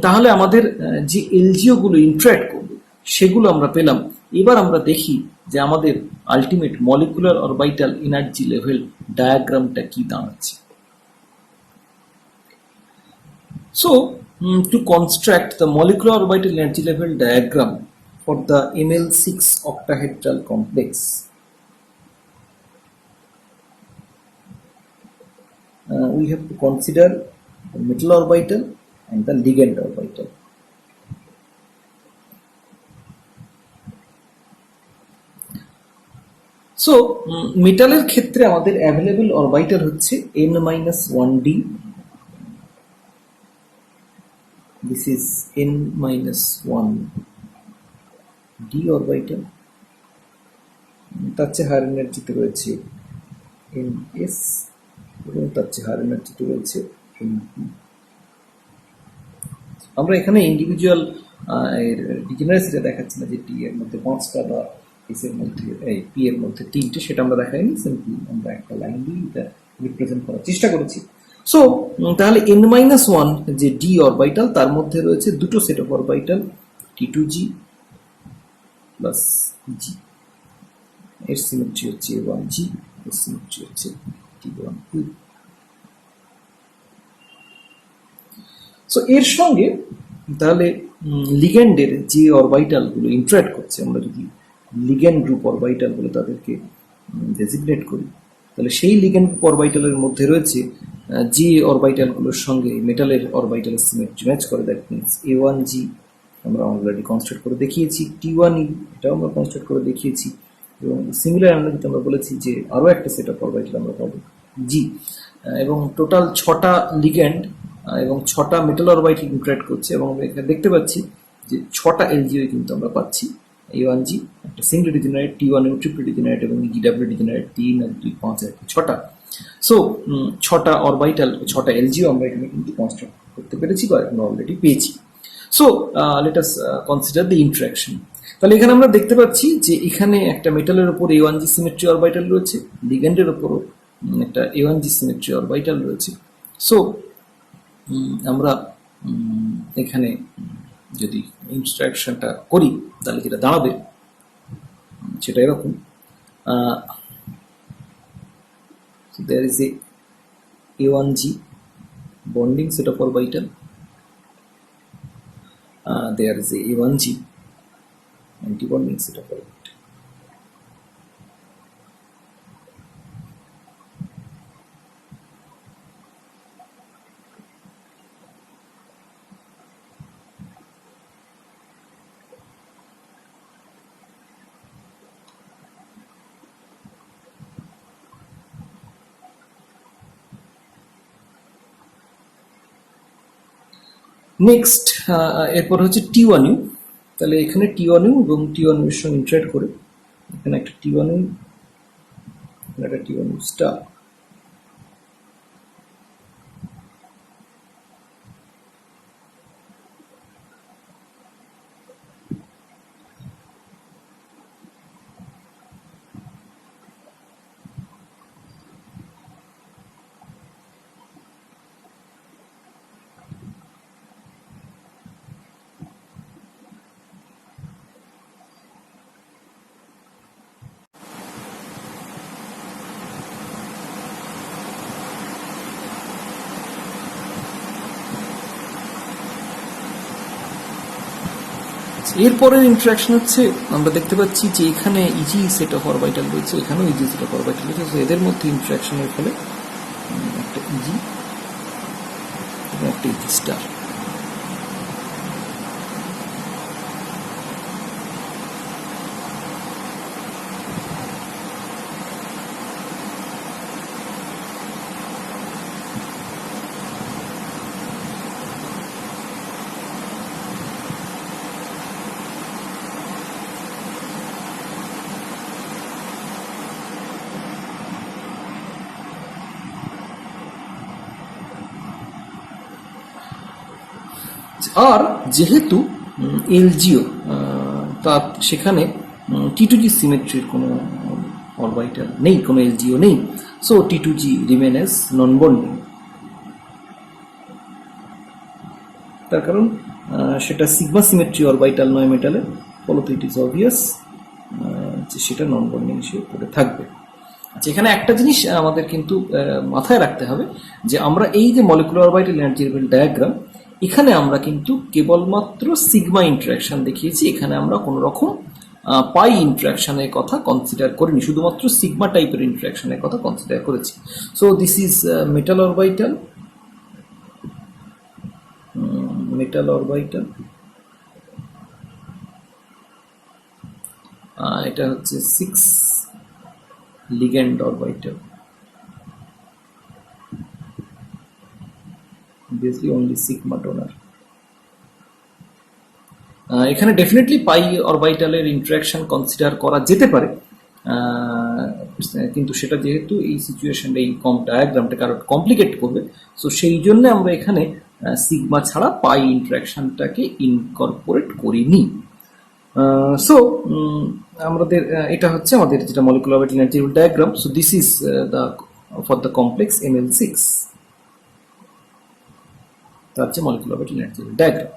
তাহলে আমাদের যে এলজিও গুলো ইন্টারঅ্যাক্ট করবে সেগুলো আমরা পেলাম। এবার আমরা দেখি যে আমাদের ultimate molecular orbital energy level ডায়াগ্রামটা কি দাঁড়াচ্ছে। So to construct the molecular orbital energy level diagram for the Ml6 octahedral complex, we have to consider the metal orbital and the ligand orbital. So মেটালের ক্ষেত্রে আমাদের available orbital হচ্ছে n-1d, this is n-1d orbital. তার চেয়ে higher এনার্জিতে রয়েছে ns এবং তার চেয়ে হায়ার এনার্জিতে রয়েছে np। আমরা এখানে ইন্ডিভিজুয়াল ডিজেনারেসিটা দেখাচ্ছি না যে টি এর মধ্যে 5টা বা এস এর মধ্যে এই পি এর মধ্যে তিনটে, সেটা আমরা দেখাইনি, সিম্পলি আমরা একটা লাইন দিয়ে এটা রিপ্রেজেন্ট করার চেষ্টা করেছি। সো তাহলে n-1 যে ডি অরবিটাল, তার মধ্যে রয়েছে দুটো set of orbital T2g plus g, এর সিমেট্রি হচ্ছে A1g, এর সিমেট্রি হচ্ছে T1u। সো এর সঙ্গে তাহলে লিগ্যান্ডের যে অরবিটাল গুলো ইন্টারঅ্যাক্ট করছে, আমরা যদি লিগ্যান্ড গ্রুপ অরবিটাল বলে তাদেরকে ডেজিগনেট করি, তাহলে সেই লিগ্যান্ড গ্রুপ অরবিটালের মধ্যে রয়েছে যে অরবিটাল গুলোর সঙ্গে মেটালের অরবিটালের সিমেট্রি ম্যাচ করে, দ্যাট মিনস A1g আমরা অলরেডি কনস্ট্রাক্ট করে দেখিয়েছি, T1e এটাও আমরা কনস্ট্রাক্ট করে দেখিয়েছি, এবং সিমিলার অ্যানালজিতে আমরা বলেছি যে আরও একটা সেট অফ অরবিটাল আমরা পাবো জি, এবং টোটাল 6টা লিগ্যান্ড এবং 6টা মেটাল অরবিটাল ইন্টারঅ্যাক্ট করছে, এবং আমরা এখানে দেখতে পাচ্ছি যে 6টা এলজিও কিন্তু আমরা পাচ্ছি। A1g একটা single degenerate, T1u triple degenerate, এবং GW ডিজেনারেট 3 আর 2 5 আর 6টা। সো 6টা অরবিটাল, 6টা এলজিও আমরা এখানে কিন্তু কনস্ট্রাক্ট করতে পেরেছি বা আমরা অলরেডি পেয়েছি। So let us consider the interaction. তাহলে এখানে আমরা দেখতে পাচ্ছি যে এখানে একটা মেটালের উপর A1g সিমেট্রি অরবিটাল রয়েছে, লিগ্যান্ডের উপরও একটা A1g সিমেট্রি অরবিটাল রয়েছে। সো আমরা এখানে যদি ইন্টারাকশনটা করি তাহলে যেটা দাঁড়াবে সেটা এরকম, there is a A1g bonding set of orbital, there is a A1g anti-bonding set of orbital. Next এরপর হচ্ছে T1u। তাহলে এখানে T1u এবং T1u এর সঙ্গে ইন্টারঅ্যাক্ট করে এখানে একটা T1u, এখানে একটা T1u স্টার। এরপরের ইন্টারাকশন হচ্ছে আমরা দেখতে পাচ্ছি যে এখানে ইজি সেট অফ অরবিটাল রয়েছে, এখানেও ইজি সেট অফ অরবিটাল রয়েছে, এদের মধ্যে ইন্টারাকশনের ফলে একটা ইজি এবং একটা ইজি স্টার। আর যেহেতু এলজিও তা সেখানে T2g সিমেট্রির কোনো অরবিটাল নেই, কোনো এলজিও নেই, সো T2g রিমেন এজ নন বন্ডিং। তার কারণ সেটা সিগমা সিমেট্রি অরবিটাল নয় মেটালের, ফলত ইট ইজ অবভিয়াস যে সেটা নন বন্ডিং হিসেবে পড়ে থাকবে। আচ্ছা, এখানে একটা জিনিস আমাদের কিন্তু মাথায় রাখতে হবে যে আমরা এই যে molecular orbital energy level diagram, এখানে আমরা কিন্তু কেবলমাত্র সিগমা ইন্টারাকশন দেখিয়েছি, এখানে আমরা কোনো রকম পাই ইন্টারাকশনের কথা কনসিডার করিনি, শুধুমাত্র সিগমা টাইপের ইন্টারাকশনের কথা কনসিডার করেছি। So this is metal orbital, metal orbital, এটা হচ্ছে 6 ligand orbital, obviously only sigma donor। এখানে ডেফিনেটলি পাই অরবিটালের ইন্টারাকশন কনসিডার করা যেতে পারে, কিন্তু সেটা যেহেতু এই সিচুয়েশনটা এই ডায়াগ্রামটাকে আরো কমপ্লিকেট করবে, সো সেই জন্য আমরা এখানে সিগমা ছাড়া পাই ইন্টারাকশনটাকে ইনকর্পোরেট করিনি। সো আমাদের এটা হচ্ছে আমাদের যেটা molecular orbital energy level diagram. So this is the for the complex ML6, তার হচ্ছে molecular orbital energy level diagram.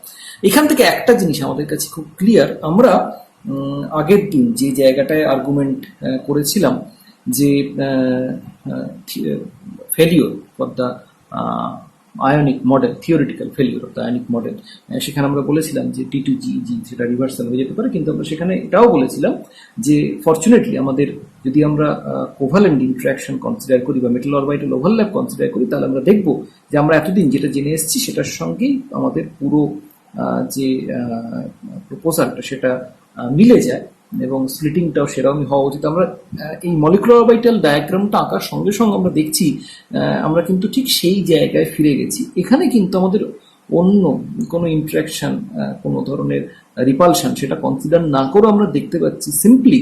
এখান থেকে একটা জিনিস আমাদের কাছে খুব ক্লিয়ার, আমরা আগের দিন যে জায়গাটায় আর্গুমেন্ট করেছিলাম যে failure for the ionic model, theoretical failure of the ionic model, সেখানে আমরা বলেছিলাম যে T2GG সেটা রিভার্সাল হয়ে যেতে পারে, কিন্তু আমরা সেখানে এটাও বলেছিলাম যে ফরচুনেটলি আমাদের যদি আমরা কোভালেন্ট ইন্টারাকশন কনসিডার করি বা মেটাল অরবিটাল ওভারল্যাপ কনসিডার করি, তাহলে আমরা দেখব যে আমরা এতদিন যেটা জেনে এসেছি সেটার সঙ্গেই আমাদের পুরো যে প্রপোজালটা সেটা মিলে যায় এবং স্প্লিটিংটাও সেরকমই হওয়া উচিত। আমরা এই মলিকুলার অরবিটাল ডায়াগ্রামটা আঁকার সঙ্গে সঙ্গে আমরা দেখছি আমরা কিন্তু ঠিক সেই জায়গায় ফিরে গেছি। এখানে কিন্তু আমাদের অন্য কোনো ইন্টারাকশন, কোনো ধরনের রিপালশন সেটা কনসিডার না করে আমরা দেখতে পাচ্ছি সিম্পলি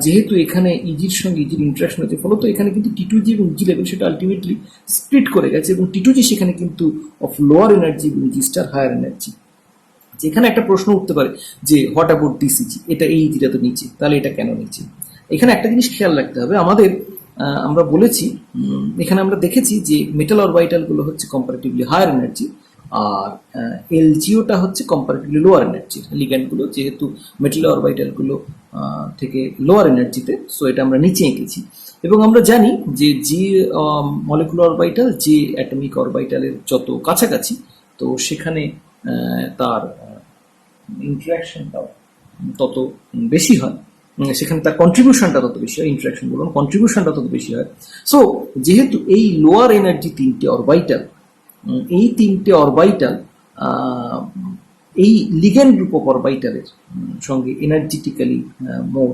যেহেতু এখানে ইজির সঙ্গে ইজির ইন্টারাকশন হচ্ছে, ফলত এখানে কিন্তু T2G এবং ইজি লেভেল সেটা আলটিমেটলি স্প্লিট করে গেছে এবং T2G সেখানে কিন্তু অফ লোয়ার এনার্জি এবং ইজি স্টার হায়ার এনার্জি। যেখানে একটা প্রশ্ন উঠতে পারে যে হোয়াট অ্যাবাউট DCG, এটা এই ইজিটা তো নিচে, তাহলে এটা কেন নিচে? এখানে একটা জিনিস খেয়াল রাখতে হবে আমাদের, আমরা বলেছি এখানে আমরা দেখেছি যে মেটাল অরবিটাল গুলো হচ্ছে কম্পারেটিভলি হায়ার এনার্জি আর LGOটা হচ্ছে কম্পারেটিভলি লোয়ার এনার্জির লিগ্যান্ডগুলো, যেহেতু মেটাল অরবিটালগুলো থেকে লোয়ার এনার্জিতে, সো এটা আমরা নিচে এঁকেছি। এবং আমরা জানি যে যে মলিকুলার অরবিটাল যে অ্যাটমিক অরবিটালের যত কাছাকাছি, তো সেখানে তার ইন্টারাকশনটাও তত বেশি হয়, সেখানে তার কন্ট্রিবিউশনটা তত বেশি হয়, ইন্টারাকশন বলুন কন্ট্রিবিউশনটা তত বেশি হয়। সো যেহেতু এই লোয়ার এনার্জি তিনটে অরবিটাল, এই তিনটে অরবিটাল এই লিগ্যান্ড গ্রুপ অফ অরবিটালের সঙ্গে এনার্জেটিক্যালি মোর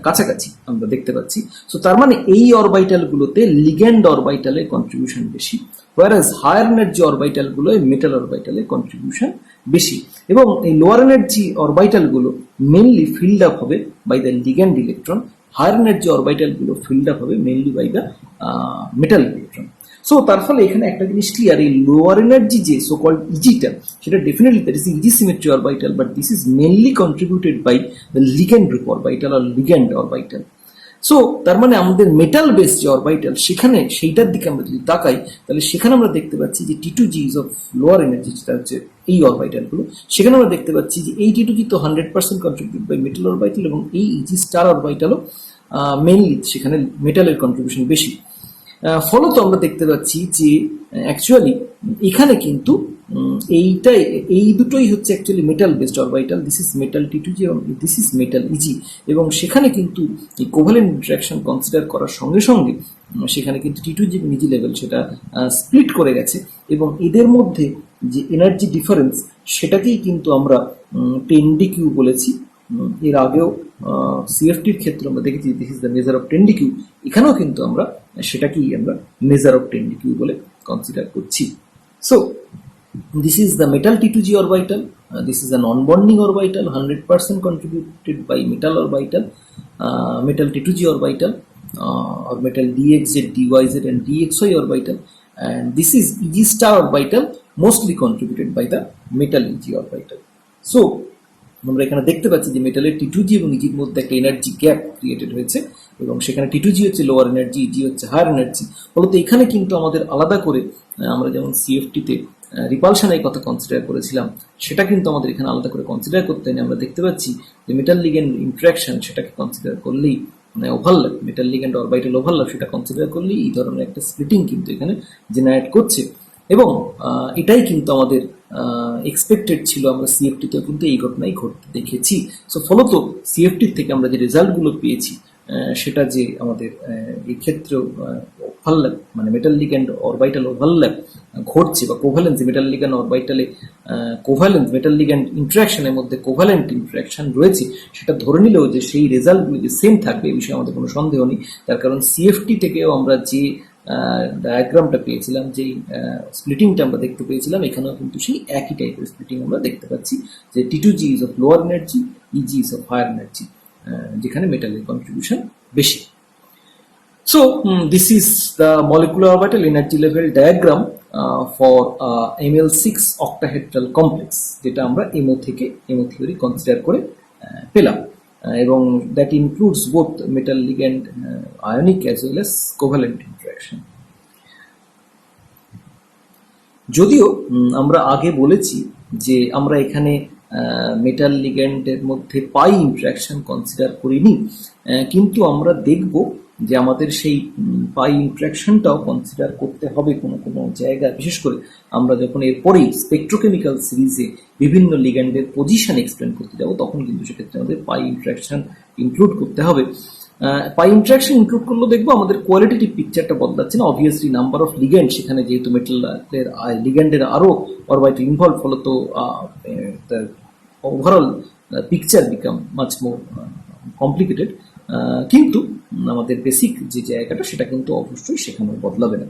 কাছাকাছি আমরা দেখতে পাচ্ছি। সো তার মানে এই অরবিটালগুলোতে লিগ্যান্ড অরবিটালে কন্ট্রিবিউশন বেশি, whereas হায়ার এনার্জি অরবিটালগুলোয় মেটাল অরবিটালে কন্ট্রিবিউশন বেশি। এবং এই লোয়ার এনার্জি অরবিটালগুলো মেনলি ফিল্ড আপ হবে by the ligand electron, higher energy অরবিটালগুলো ফিল্ড আপ হবে mainly by the metal electron. So তার ফলে এখানে একটা জিনিস ক্লিয়ার, এই লোয়ার এনার্জি যে সো কল্ড ইজিটা, সেটা definitely that is e g symmetry orbital, but this is mainly contributed by the ligand group orbital R ligand orbital. So তার মানে আমাদের মেটাল বেস যে অরবিটাল, সেখানে সেইটার দিকে আমরা যদি তাকাই, তাহলে সেখানে আমরা দেখতে পাচ্ছি যে T2G is of lower energy, যেটা হচ্ছে এই অরবিটালগুলো, সেখানে আমরা দেখতে পাচ্ছি যে এই T2G তো 100% কন্ট্রিবিউট বাই মেটাল অরবিটাল এবং এই ইজি স্টার অরবিটালও মেনলি সেখানে মেটালের কন্ট্রিবিউশন বেশি। ফলত আমরা দেখতে পাচ্ছি যে অ্যাকচুয়ালি এখানে কিন্তু এইটাই, এই দুটোই হচ্ছে actually metal based orbital, this is metal T2G এবং দিস ইজ মেটাল ইজি। এবং সেখানে কিন্তু এই কোভালেন্ট ইন্টারাকশন কনসিডার করার সঙ্গে সঙ্গে সেখানে কিন্তু T2G এবং ইজি লেভেল সেটা স্প্লিট করে গেছে এবং এদের মধ্যে যে এনার্জি ডিফারেন্স সেটাকেই কিন্তু আমরা 10dQ বলেছি। এর আগেও CFTর ক্ষেত্রে আমরা দেখেছি this is the measure of 10dQ, এখানেও কিন্তু আমরা সেটাকেই আমরা মেজার অফ 10dQ বলে কনসিডার করছি। So this is the metal T2G orbital, this is a non-bonding orbital 100% contributed by metal orbital, metal T2G orbital, or metal DXZ, DYZ and DXY orbital, and this is EG star orbital mostly contributed by the metal EG orbital. So আমরা এখানে দেখতে পাচ্ছি যে মেটালের T2G এবং ইজির মধ্যে একটা energy gap created হয়েছে এবং সেখানে T2G হচ্ছে লোয়ার এনার্জি, ইজি হচ্ছে হায়ার এনার্জি। ফলত এখানে কিন্তু আমাদের আলাদা করে আমরা যেমন CFTতে রিপালশনের কথা কনসিডার করেছিলাম, সেটা কিন্তু আমাদের এখানে আলাদা করে কনসিডার করতে হয়। আমরা দেখতে পাচ্ছি যে মেটাল লিগ্যান্ড ইন্টারাকশন সেটাকে কনসিডার করলেই, মানে overlap, metal ligand orbital overlap সেটা কনসিডার করলেই এই ধরনের একটা স্প্লিটিং কিন্তু এখানে জেনারেট করছে এবং এটাই কিন্তু আমাদের এক্সপেক্টেড ছিল। আমরা CFTতেও কিন্তু এই ঘটনাই ঘটতে দেখেছি। সো ফলত CFTর থেকে আমরা যে রেজাল্টগুলো পেয়েছি সেটা যে আমাদের এই ক্ষেত্রেও ওভারল্যাপ, মানে মেটাল লিগ্যান্ড অরবিটাল ওভারল্যাপ ঘটছে বা কোভ্যালেন্স, মেটাল লিগ্যান্ড অরবিটালে কোভ্যালেন্স, মেটাল লিগ্যান্ড ইন্টারাকশনের মধ্যে কোভ্যালেন্ট ইন্টারাকশন রয়েছে, সেটা ধরে নিলেও যে সেই রেজাল্টগুলো যে সেম থাকবে এই বিষয়ে আমাদের কোনো সন্দেহ নেই। তার কারণ CFT থেকেও আমরা যে ডায়াগ্রামটা পেয়েছিলাম, যেই স্প্লিটিংটা আমরা দেখতে পেয়েছিলাম, এখানেও কিন্তু সেই একই টাইপের স্প্লিটিং আমরা দেখতে পাচ্ছি যে T2G is of lower energy, E G is of higher energy, যেখানে মেটালের কন্ট্রিবিউশন বেশি। So this is the molecular orbital energy level diagram for ML6 octahedral complex, যেটা আমরা এমও থেকে এমও থিওরি কনসিডার করে পেলাম, এবং that includes both metal ligand ionic as well as covalent interaction. যদিও আমরা আগে বলেছি যে আমরা এখানে মেটাল লিগ্যান্ডের মধ্যে পাই ইন্টারাকশন কনসিডার করিনি, কিন্তু আমরা দেখব যে আমাদের সেই পাই ইন্টারাকশনটাও কনসিডার করতে হবে কোনো কোনো জায়গায়, বিশেষ করে আমরা যখন এরপরেই স্পেকট্রোকেমিক্যাল সিরিজে বিভিন্ন লিগ্যান্ডের পজিশন এক্সপ্লেন করতে যাব, তখন কিন্তু সেক্ষেত্রে আমাদের পাই ইন্টারাকশন ইনক্লুড করতে হবে। পাই ইন্টারাকশন ইনক্লুড করলে দেখবো আমাদের কোয়ালিটেটিভ পিকচারটা বদলাচ্ছে না। অবভিয়াসলি নাম্বার অফ লিগ্যান্ড, সেখানে যেহেতু মেটালের লিগ্যান্ডের আরও অরবাইটাল ইনভলভ, ফলত overall picture become much more complicated, কিন্তু আমাদের বেসিক যে জায়গাটা সেটা কিন্তু অবশ্যই সেখানে বদলাবে না,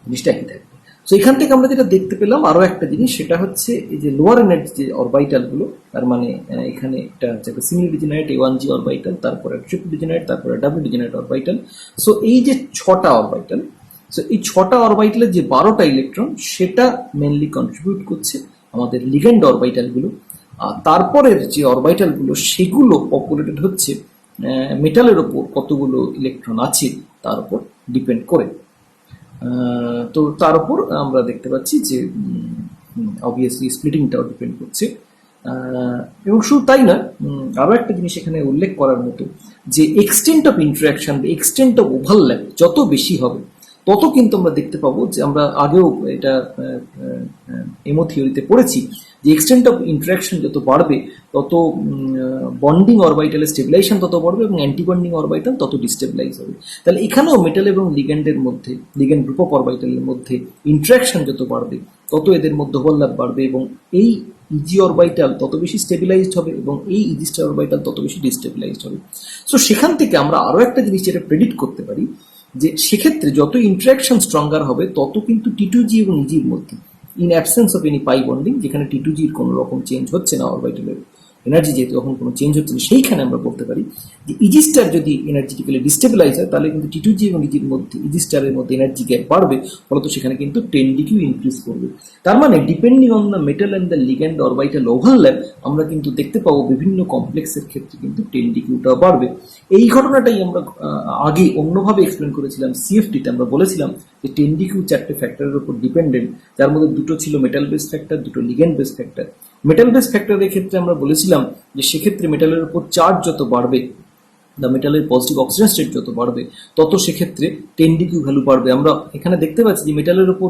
জিনিসটা একই থাকবে। তো এখান থেকে আমরা যেটা দেখতে পেলাম আরও একটা জিনিস, সেটা হচ্ছে এই যে লোয়ার এনার্জি যে অরবাইটালগুলো, তার মানে এখানে এটা হচ্ছে একটা সিঙ্গল ডিজেনারেট A1G অরবাইটাল, তারপরে ট্রিপল ডিজেনারেট, তারপরে ডাবল ডিজেনারেট অরবাইটাল। সো এই যে 6টা অরবাইটাল, সো এই 6টা অরবাইটালের যে 12টা ইলেকট্রন, সেটা মেনলি কন্ট্রিবিউট করছে আমাদের লিগ্যান্ড অরবাইটালগুলো। আর তারপরের যে অরবাইটালগুলো সেগুলো পপুলেটেড হচ্ছে মেটালের ওপর কতগুলো ইলেকট্রন আছে তার উপর ডিপেন্ড করে। তো তার উপর আমরা দেখতে পাচ্ছি যে অবভিয়াসলি স্প্লিটিংটাও ডিপেন্ড করছে। এবং শুধু তাই না, আরও একটা জিনিস এখানে উল্লেখ করার মতো, যে extent of interaction, extent of overlap যত বেশি হবে, তত কিন্তু আমরা দেখতে পাবো যে আমরা আগেও এটা এমও থিওরিতে পড়েছি, যে এক্সটেন্ট অফ ইন্টারাকশন যত বাড়বে তত বন্ডিং অরবাইটালের স্টেবিলাইজেশন তত বাড়বে এবং অ্যান্টিবন্ডিং অরবাইটাল তত ডিস্টেবিলাইজ হবে। তাহলে এখানেও মেটাল এবং লিগ্যান্ডের মধ্যে, লিগ্যান্ড গ্রুপ অফ অরবাইটালের মধ্যে ইন্টারাকশন যত বাড়বে তত এদের মধ্যে ওভারল্যাপ বাড়বে, এবং এই ইজি অরবাইটাল তত বেশি স্টেবিলাইজড হবে এবং এই ইজি স্টার অরবাইটাল তত বেশি ডিস্টেবিলাইজড হবে। সো সেখান থেকে আমরা আরও একটা জিনিস যেটা প্রেডিক্ট করতে পারি, যে সেক্ষেত্রে যত ইন্টারাকশন স্ট্রঙ্গার হবে তত কিন্তু T2G এবং ইজির মধ্যে, in absence of any pi bonding, যেখানে T2Gর কোনো রকম চেঞ্জ হচ্ছে না, অরবাইটালের এনার্জি যেহেতু তখন কোনো চেঞ্জ হচ্ছে না, সেইখানে আমরা বলতে পারি যে ইজি স্টার যদি এনার্জিটিক্যালি ডিস্টেবিলাইজ হয়, তাহলে কিন্তু T2G এবং ইজির মধ্যে, ইজি স্টারের মধ্যে এনার্জি গ্যাপ বাড়বে, ফলত সেখানে কিন্তু 10dq ইনক্রিজ করবে। তার মানে depending on the metal and the ligand orbital overlap, আমরা কিন্তু দেখতে পাবো বিভিন্ন কমপ্লেক্সের ক্ষেত্রে কিন্তু 10dqটাও বাড়বে। এই ঘটনাটাই আমরা আগে অন্যভাবে এক্সপ্লেন করেছিলাম CFT-তে। আমরা বলেছিলাম যে 10dq 4টে ফ্যাক্টরের উপর ডিপেন্ডেন্ট, যার মধ্যে দুটো ছিল মেটাল বেস ফ্যাক্টর, দুটো ligand base factor. Metal base ফ্যাক্টরের ক্ষেত্রে আমরা বলেছিলাম যে সেক্ষেত্রে মেটালের উপর চার্জ যত বাড়বে, দ্য মেটালের পজিটিভ অক্সিজেন স্টেট যত বাড়বে, তত সেক্ষেত্রে 10dq ভ্যালু বাড়বে। আমরা এখানে দেখতে পাচ্ছি যে মেটালের উপর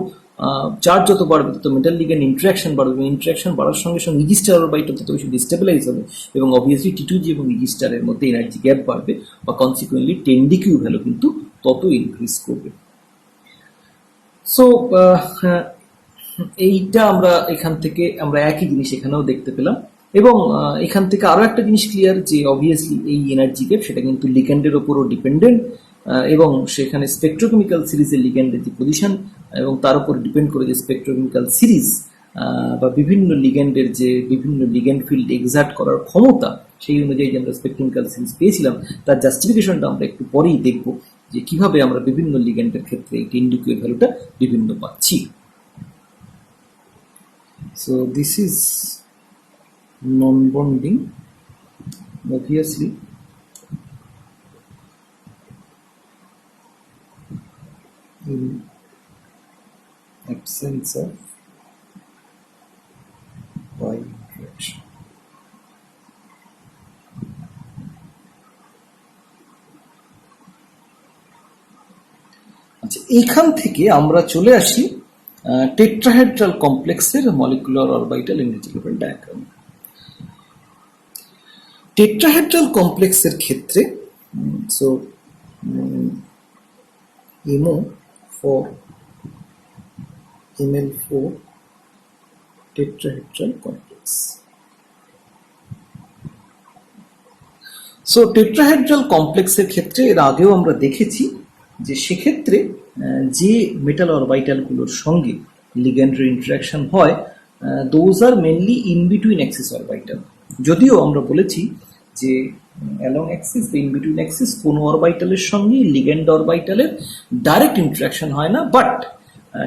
চার্জ যত বাড়বে তত মেটাল লিগ্যান্ড ইন্টারাকশন বাড়বে, এবং ইন্টারাকশন বাড়ার সঙ্গে সঙ্গে ইজি স্টার অরবাইটাল তত বেশি ডিস্টেবিলাইজ হবে, এবং অবভিয়াসলি T2G এবং ইজি স্টারের মধ্যে এনার্জি গ্যাপ বাড়বে, বা কনসিকুয়েন্টলি 10dq ভ্যালু কিন্তু তত ইনক্রিজ করবে। সো এইটা আমরা এখান থেকে আমরা একই জিনিস এখানেও দেখতে পেলাম, এবং এখান থেকে আরও একটা জিনিস ক্লিয়ার, যে অবভিয়াসলি এই এনার্জি গ্যাপ সেটা কিন্তু লিগ্যান্ডের ওপরও ডিপেন্ডেন্ট, এবং সেখানে স্পেকট্রোকেমিক্যাল সিরিজের লিগ্যান্ডের যে পজিশন এবং তার উপর ডিপেন্ড করে যে স্পেকট্রোকেমিক্যাল সিরিজ বা বিভিন্ন লিগ্যান্ডের যে বিভিন্ন লিগ্যান্ড ফিল্ড এক্সার্ট করার ক্ষমতা, সেই অনুযায়ী যে আমরা স্পেকট্রোকেমিক্যাল সিরিজ পেয়েছিলাম, তার জাস্টিফিকেশনটা আমরা একটু পরেই দেখব, যে কিভাবে আমরা বিভিন্ন লিগ্যান্ডের ক্ষেত্রে এই 10dq এর ভ্যালুটা বিভিন্ন পাচ্ছি। So this is non-bonding, obviously in absence of pi interaction. আচ্ছা, এইখান থেকে আমরা চলে আসি টেট্রাহেড্রাল কমপ্লেক্সের molecular orbital energy level diagram. Tetrahedral কমপ্লেক্সের ক্ষেত্রে so MO for ML4 tetrahedral complex. So tetrahedral কমপ্লেক্সের ক্ষেত্রে এর আগেও আমরা দেখেছি যে সেক্ষেত্রে যে মেটাল অরবিটালগুলোর সঙ্গে লিগ্যান্ডের ইন্টারাকশন হয়, those are mainly in between axis orbital. যদিও আমরা বলেছি যে অ্যালং অ্যাক্সিস বা ইন বিটুইন অ্যাক্সিস কোনো অরবিটালের সঙ্গে লিগ্যান্ড অরবিটালের ডাইরেক্ট ইন্টারাকশন হয় না, বাট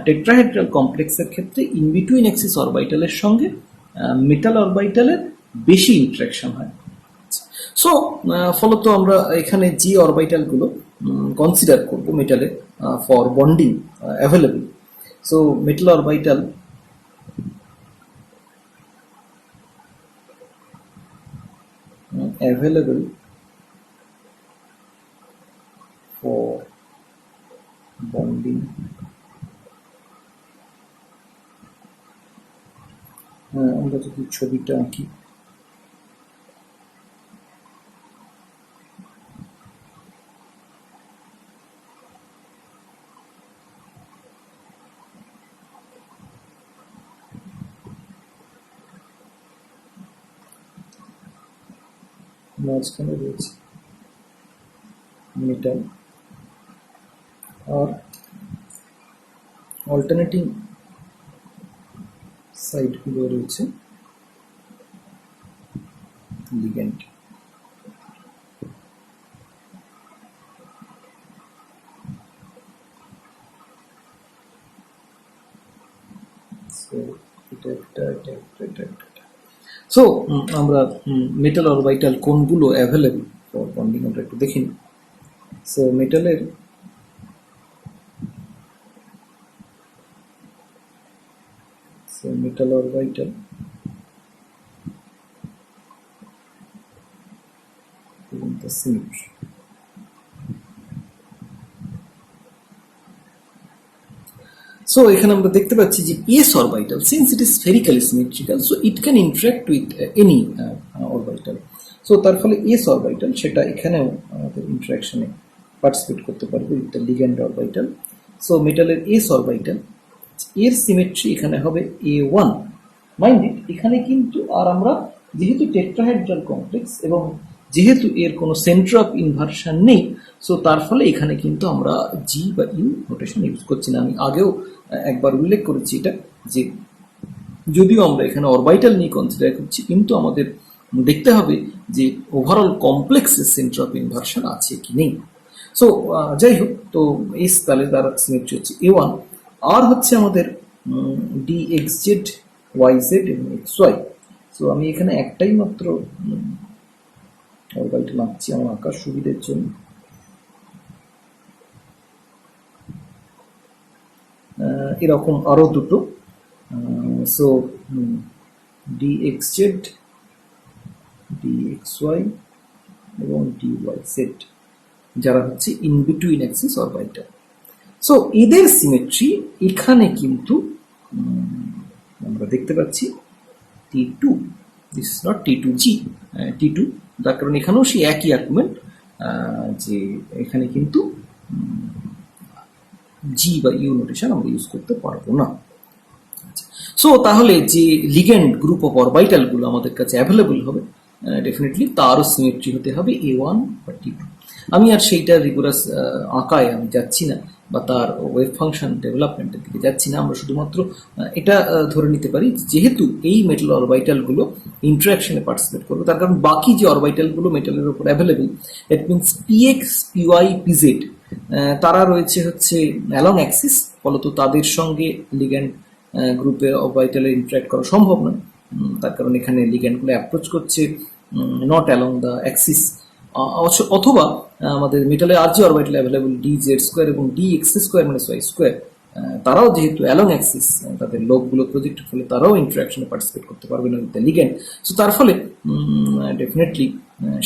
টেট্রাহেড্রাল কমপ্লেক্সের ক্ষেত্রে ইন বিটুইন অ্যাক্সিস অরবিটালের সঙ্গে মেটাল অরবিটালের বেশি ইন্টারাকশন হয়। সো ফলত আমরা এখানে যে অরবিটালগুলো কনসিডার করব মেটালে for bonding available, so metal orbital available for bonding আমরা যদি ছবিটা আঁকি মাঝখানে রয়েছে মেটাল আর অল্টারনেটিং সাইডগুলো রয়েছে লিগ্যান্ড। সো আমরা মেটাল অরবিটাল কোনগুলো অ্যাভেলেবল ফর বন্ডিং আমরা একটু দেখি। সো মেটালের মেটাল অরবিটাল এবং the symmetry. So এখানে আমরা দেখতে পাচ্ছি যে s orbital, since it is spherically symmetrical, so it can interact with any orbital. So তার ফলে s orbital সেটা এখানেও আমাদের ইন্টারাকশনে পার্টিসিপেট করতে পারবে with the ligand orbital. So মেটালের s orbital এর সিমেট্রি এখানে হবে a1। মাইন্ড ইট, এখানে কিন্তু আর আমরা যেহেতু টেট্রাহেড্রাল কমপ্লেক্স এবং যেহেতু এর কোনো সেন্টার অফ ইনভার্সন নেই, সো তার ফলে এখানে কিন্তু আমরা জি বা ইউ নোটেশন ইউজ করছি না। আমি আগেও একবার উল্লেখ করেছি এটা, যে যদিও আমরা এখানে অরবিটাল নিয়ে কনসিডার করছি, কিন্তু আমাদের দেখতে হবে যে ওভারঅল কমপ্লেক্সের সেন্টার অফ ইনভার্সন আছে কি নেই। সো যাই হোক, তো এস তাহলে তার সিমেট্রি হচ্ছে a1, আর হচ্ছে আমাদের D X Z Y Z এবং এক্স ওয়াই। সো আমি এখানে একটাই মাত্র অরবিটাল আঁকছি আমার আঁকার সুবিধের জন্য। এরকম আরো দুটো, so D X Z, D X Y এবং ডি ওয়াই জেড, যারা হচ্ছে in between axis orbital. So এদের সিমেট্রি এখানে কিন্তু আমরা দেখতে পাচ্ছি T2, this is not T2G, T2, তার কারণ এখানেও সেই একই আর্গুমেন্ট যে এখানে কিন্তু জি বা ইউ নোটেশন আমরা ইউজ করতে পারবো না। সো তাহলে যে লিগ্যান্ড গ্রুপ অফ অরবিটালগুলো আমাদের কাছে অ্যাভেলেবল হবে, ডেফিনেটলি তারও সিমেট্রি হতে হবে a1 বা T2। আমি আর সেইটা রিগুলাস আঁকায় আমি যাচ্ছি না, বা তার ওয়েভ ফাংশন ডেভেলপমেন্টের দিকে যাচ্ছি না। আমরা শুধুমাত্র এটা ধরে নিতে পারি যেহেতু এই মেটাল অরবিটালগুলো ইন্টারাকশনে পার্টিসিপেট করবে, তার কারণ বাকি যে অরবিটালগুলো মেটালের উপর available, it means PX, PY, PZ, তারা রয়েছে হচ্ছে অ্যালং অ্যাক্সিস, ফলত তাদের সঙ্গে লিগ্যান্ড গ্রুপের অরবিটালে ইন্টারাক্ট করা সম্ভব নয়। তার কারণ এখানে লিগ্যান্ডগুলো অ্যাপ্রোচ করছে নট অ্যালং দ্য অ্যাক্সিস, অথবা আমাদের মেটালে আর যে orbital available D Z square এবং ডি এক্স স্কোয়ার মানে ওয়াই স্কোয়ার, তারাও যেহেতু অ্যালং অ্যাক্সিস, তাদের লোকগুলো প্রজেক্টের ফলে তারাও ইন্টারাকশনে পার্টিসিপেট করতে পারবে না উইথ দ্য লিগ্যান্ড। সো তার ফলে ডেফিনেটলি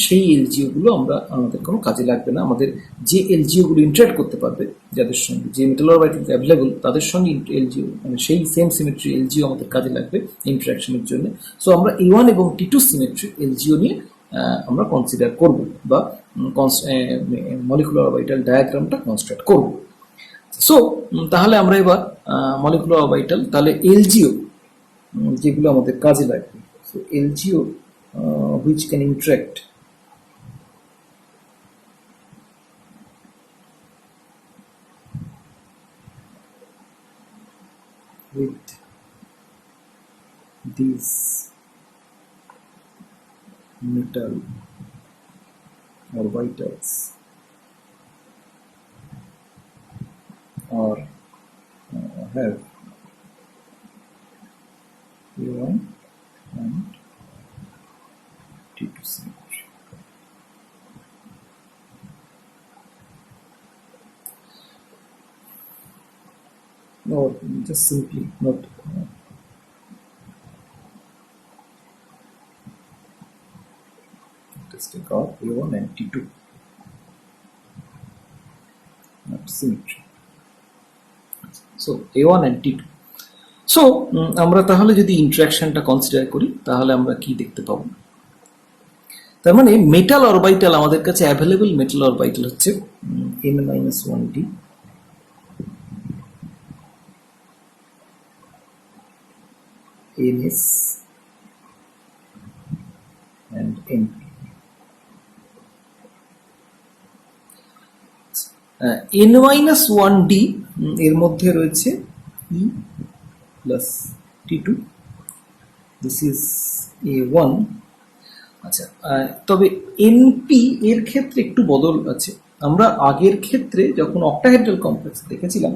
সেই এলজিওগুলো আমরা আমাদের কোনো কাজে লাগবে না। আমাদের যে এলজিওগুলো ইন্টারাক্ট করতে পারবে, যাদের সঙ্গে যে মেটাল অরবিটাল অ্যাভেলেবল তাদের সঙ্গে এলজিও মানে সেই সেম সিমেট্রি এলজিও আমাদের কাজে লাগবে ইন্টারাকশনের জন্য। সো আমরা A1 এবং T2 সিমেট্রি এলজিও নিয়ে আমরা কনসিডার করব, বা মলিকুলার অরবিটাল ডায়াগ্রামটা কনস্ট্রাক্ট করব। সো তাহলে আমরা এবার মলিকুলার অরবিটাল, তাহলে এলজিও যেগুলো আমাদের কাজে লাগবে, so NGO which can interact with these metal orbitals are have A1 and T2 symmetry. Or just simply not just take out A1 and T2, not symmetry. So A1 and T2. So আমরা তাহলে যদি ইন্টারাকশনটা consider করি তাহলে আমরা কি দেখতে পাবো? তার মানে মেটাল অরবিটাল, আমাদের কাছে অ্যাভেলেবল মেটাল অরবিটাল হচ্ছে n-1d, ns and np. n-1d এর মধ্যে রয়েছে e plus t2, this is a1. আচ্ছা, তবে এনপি এর ক্ষেত্রে একটু বদল আছে। আমরা আগের ক্ষেত্রে যখন অক্টাহেড্রাল কমপ্লেক্স দেখেছিলাম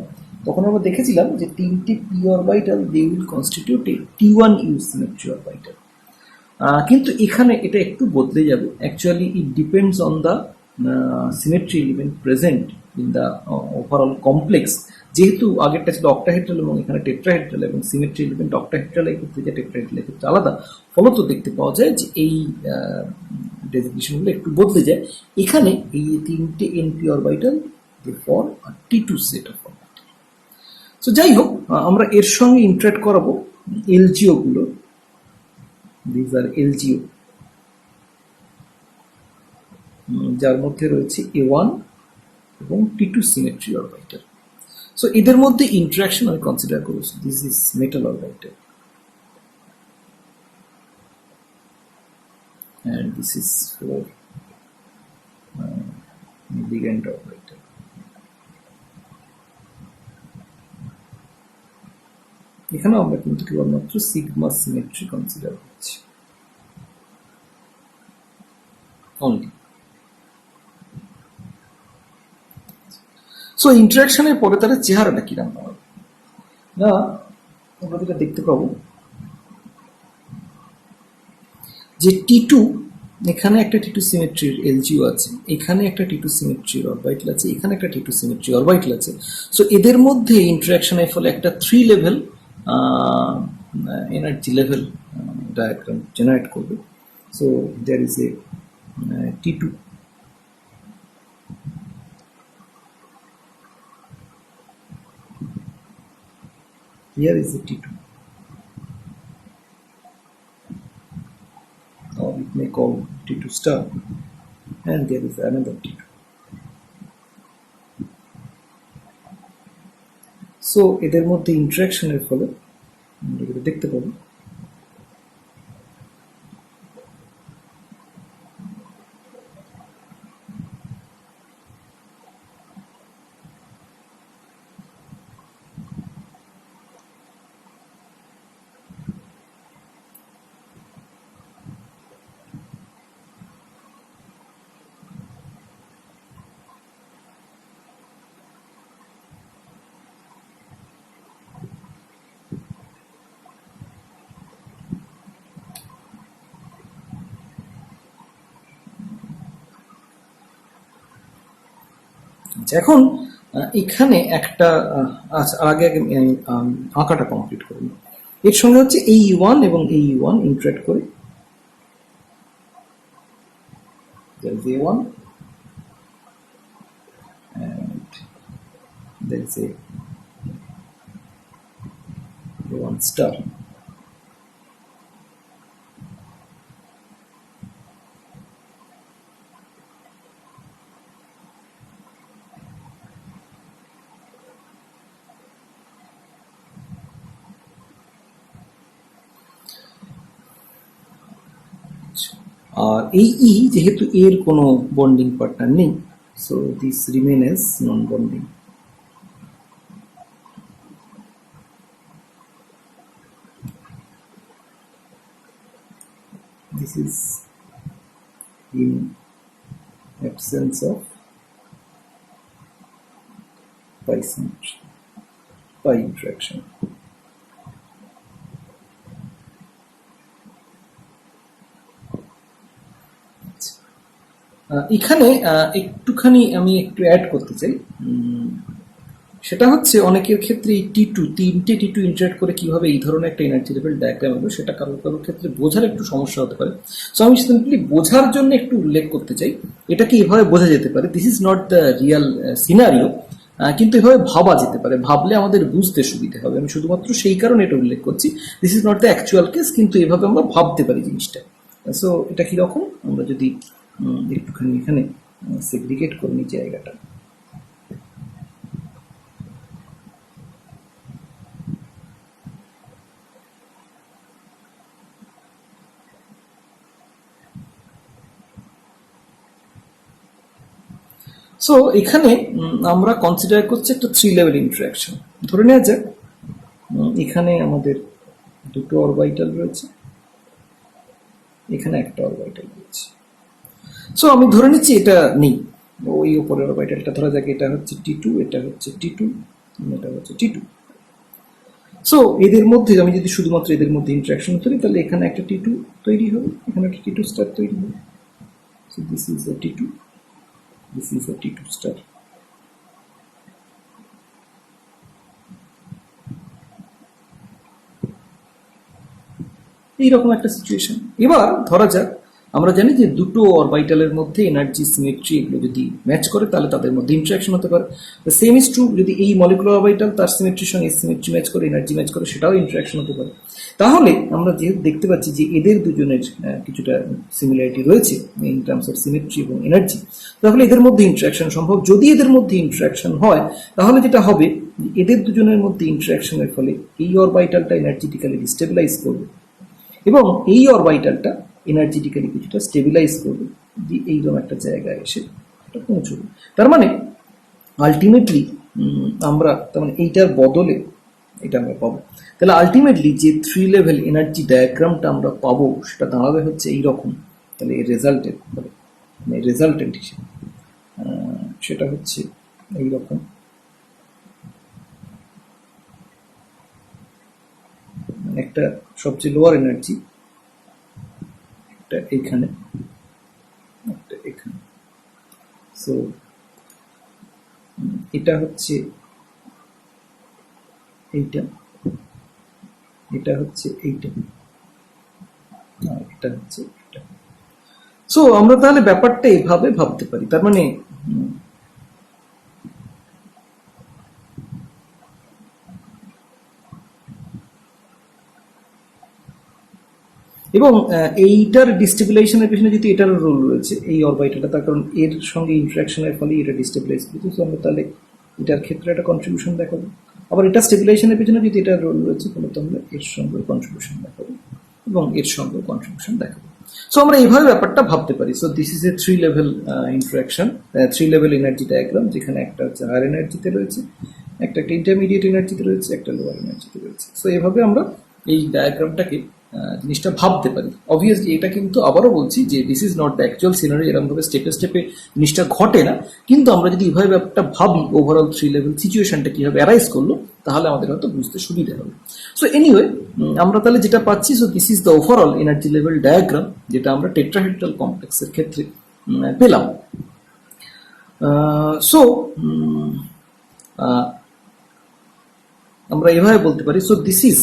তখন আমরা দেখেছিলাম যে তিনটি P orbital they will constitute a T one U symmetry orbital, কিন্তু এখানে এটা একটু বদলে যাবে। Actually it depends on the symmetry element present in the overall complex. যেহেতু আগেরটা ছিল অক্টাহেড্রাল এবং এখানে টেট্রাহেড্রাল, এবং সিমেট্রি এলিমেন্ট অক্টাহেড্রালের ক্ষেত্রে যে টেট্রাহেড্রালের ক্ষেত্রে আলাদা, ফলত দেখতে পাওয়া যায় যে এই ডেজিগনেশনগুলো একটু বদলে যায়। এখানে এই তিনটে n p orbital for T two set of orbital. So যাই হোক, আমরা এর সঙ্গে ইন্টারেক্ট করাবো এলজিও গুলো। These are LGO, যার মধ্যে রয়েছে A1 এবং T2 সিমেট্রি অরবিটাল। সো এদের মধ্যে ইন্টারাকশন আমি কনসিডার করেছি। This is metal orbital and this is for ligand orbital. এখানে আমরা কিন্তু কেবলমাত্র সিগমা সিমেট্রি কনসিডার করছি অনলি। সো ইন্টারাকশনের পরে তার চেহারাটা কিরকম হবে না, আমরা যেটা দেখতে পাবো যে টি2, এখানে একটা টি2 সিমেট্রির এলজিও আছে, এখানে একটা টি2 সিমেট্রির অরবিটাল আছে, এখানে একটা টি2 সিমেট্রি অরবিটাল আছে। সো এদের মধ্যে ইন্টারাকশনের ফলে একটা 3 level energy level diagram generate করবে। So there is a T two, here is a T2, or we may call T2 star, and there is another T2. So এদের মধ্যে ইন্টারাকশনের ফলে আমরা যেটা দেখতে পাবো এখন এখানে একটা আগে আঁকাটা কমপ্লিট করব। এর সঙ্গে হচ্ছে এই E1 এবং এই E1 ইন্টারেক্ট করে there is A1 and there is A1 star. আর এই ই যেহেতু এর কোনো বন্ডিং পার্টনার নেই, so this remain as non bonding. This is in absence of pi symmetry. pi interaction. এখানে একটুখানি আমি একটু অ্যাড করতে চাই, সেটা হচ্ছে অনেকের ক্ষেত্রে এই তিনটে টি টু ইন্টারেক্ট করে কিভাবে এই ধরনের একটা এনার্জি লেভেল ডায়াগ্রাম হলো সেটা কারোর কারোর ক্ষেত্রে বোঝার একটু সমস্যা হতে পারে। সো আমি সিম্পলি বোঝার জন্য একটু উল্লেখ করতে চাই, এটাকে এভাবে বোঝা যেতে পারে, this is not the Real scenario, কিন্তু এভাবে ভাবা যেতে পারে, ভাবলে আমাদের বুঝতে সুবিধা হবে। আমি শুধুমাত্র সেই কারণে এটা উল্লেখ করছি, this is not the actual case, কিন্তু এভাবে আমরা ভাবতে পারি জিনিসটা। সো এটা কিরকম, আমরা যদি একটুখানি এখানে সেগ্রিগেট করে নিই জায়গাটা। সো এখানে আমরা কনসিডার করছি একটা 3 লেভেল ইন্টারাকশন। ধরে নেওয়া যাক এখানে আমাদের দুটো অরবিটাল রয়েছে, এখানে একটা অরবিটাল রয়েছে। সো আমি ধরে নিচ্ছি এটা নেই, ওই উপরের অরবিটালটা ধরা যাক এটা হচ্ছে T2, এটা হচ্ছে T2, এটা হচ্ছে T2। সো এদের মধ্যে আমি যদি শুধুমাত্র এদের মধ্যে ইন্টারাকশন করি তাহলে এখানে একটা T2 তৈরি হবে, এখানে একটা T2 স্টার তৈরি হবে। So this is a T2, this is a T2 star. এইরকম একটা সিচুয়েশন। এবার ধরা যাক আমরা জানি যে দুটো অরবিটালের মধ্যে এনার্জি সিমেট্রি এগুলো যদি ম্যাচ করে তাহলে তাদের মধ্যে ইন্টারাকশন হতে পারে। সেম ইজ ট্রু, যদি এই মলিকুলার অরবিটাল তার সিমেট্রির সঙ্গে সিমেট্রি ম্যাচ করে, এনার্জি ম্যাচ করে, সেটাও ইন্টারাকশন হতে পারে। তাহলে আমরা যেহেতু দেখতে পাচ্ছি যে এদের দুজনের কিছুটা সিমিলারিটি রয়েছে ইন টার্মস অফ সিমেট্রি এবং এনার্জি, তাহলে এদের মধ্যে ইন্টারাকশন সম্ভব। যদি এদের মধ্যে ইন্টারাকশন হয় তাহলে যেটা হবে, এদের দুজনের মধ্যে ইন্টারাকশনের ফলে এই অরবিটালটা এনার্জেটিক্যালি ডিস্টেবিলাইজ করবে এবং এই অরবিটালটা এনার্জেটিক্যালি কিছুটা স্টেবিলাইজ করবে, যে এইরকম একটা জায়গায় এসে এটা পৌঁছবে। তার মানে আলটিমেটলি আমরা তার মানে এইটার বদলে এটা আমরা পাবো। তাহলে আলটিমেটলি যে 3 লেভেল এনার্জি ডায়াগ্রামটা আমরা পাবো সেটা দাঁড়াবে হচ্ছে এইরকম। তাহলে এর রেজাল্টের মানে রেজাল্টেন্ট হিসেবে সেটা হচ্ছে এইরকম। একটা সবচেয়ে লোয়ার এনার্জি, একটা এখানে, একটা এখানে। সো এটা হচ্ছে এইটা, এটা হচ্ছে এইটা, আর এটা হচ্ছে এটা। সো আমরা তাহলে ব্যাপারটা এভাবে ভাবতে পারি। তার মানে এবং এইটার ডিস্টেবিলাইজেশনের পিছনে যদি এটার রোল রয়েছে এই অরবিটালটা, তার কারণ এর সঙ্গে ইন্টারাকশনের ফলে এটা ডিস্টেবিলাইজ করেছে। সো আমরা তাহলে এটার ক্ষেত্রে একটা কন্ট্রিবিউশন দেখাবো। আবার এটা স্টেবিলাইজেশনের পিছনে যদি এটার রোল রয়েছে তাহলে তো আমরা এর সঙ্গে কন্ট্রিবিউশন দেখাবো এবং এর সঙ্গে কন্ট্রিবিউশন দেখাবো। সো আমরা এইভাবে ব্যাপারটা ভাবতে পারি। So this is a 3 level interaction, 3 level energy diagram, যেখানে একটা হচ্ছে হায়ার এনার্জিতে রয়েছে, একটা ইন্টারমিডিয়েট এনার্জিতে রয়েছে, একটা লোয়ার এনার্জিতে রয়েছে। সো এইভাবে আমরা এই ডায়াগ্রামটাকে জিনিসটা ভাবতে পারি। অবভিয়াসলি এটা কিন্তু আবারও বলছি যে this is not the actual scenery, এরকমভাবে স্টেপে স্টেপে জিনিসটা ঘটে না, কিন্তু আমরা যদি এইভাবে ব্যাপারটা ভাবি ওভারঅল 3 লেভেল সিচুয়েশনটা কীভাবে অ্যারাইজ করলো তাহলে আমাদের হয়তো বুঝতে সুবিধা হবে। সো এনিওয়ে আমরা তাহলে যেটা পাচ্ছি, so this is the overall energy level diagram যেটা আমরা টেট্রাহেড্রাল কমপ্লেক্সের ক্ষেত্রে পেলাম। সো আমরা এভাবে বলতে পারি, সো দিস ইজ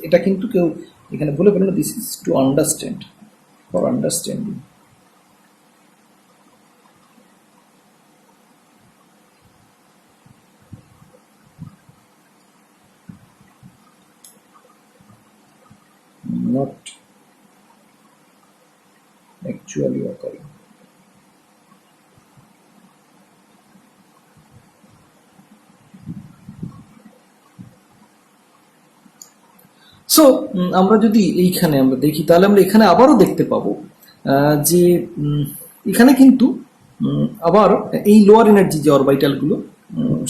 এটা কিন্তু কেউ এখানে বলে বলে না, this is to understand, for understanding. not actually occurring. So আমরা যদি এইখানে আমরা দেখি তাহলে আমরা এখানে আবারও দেখতে পাবো যে এখানে কিন্তু আবার এই লোয়ার এনার্জি যে অরবিটালগুলো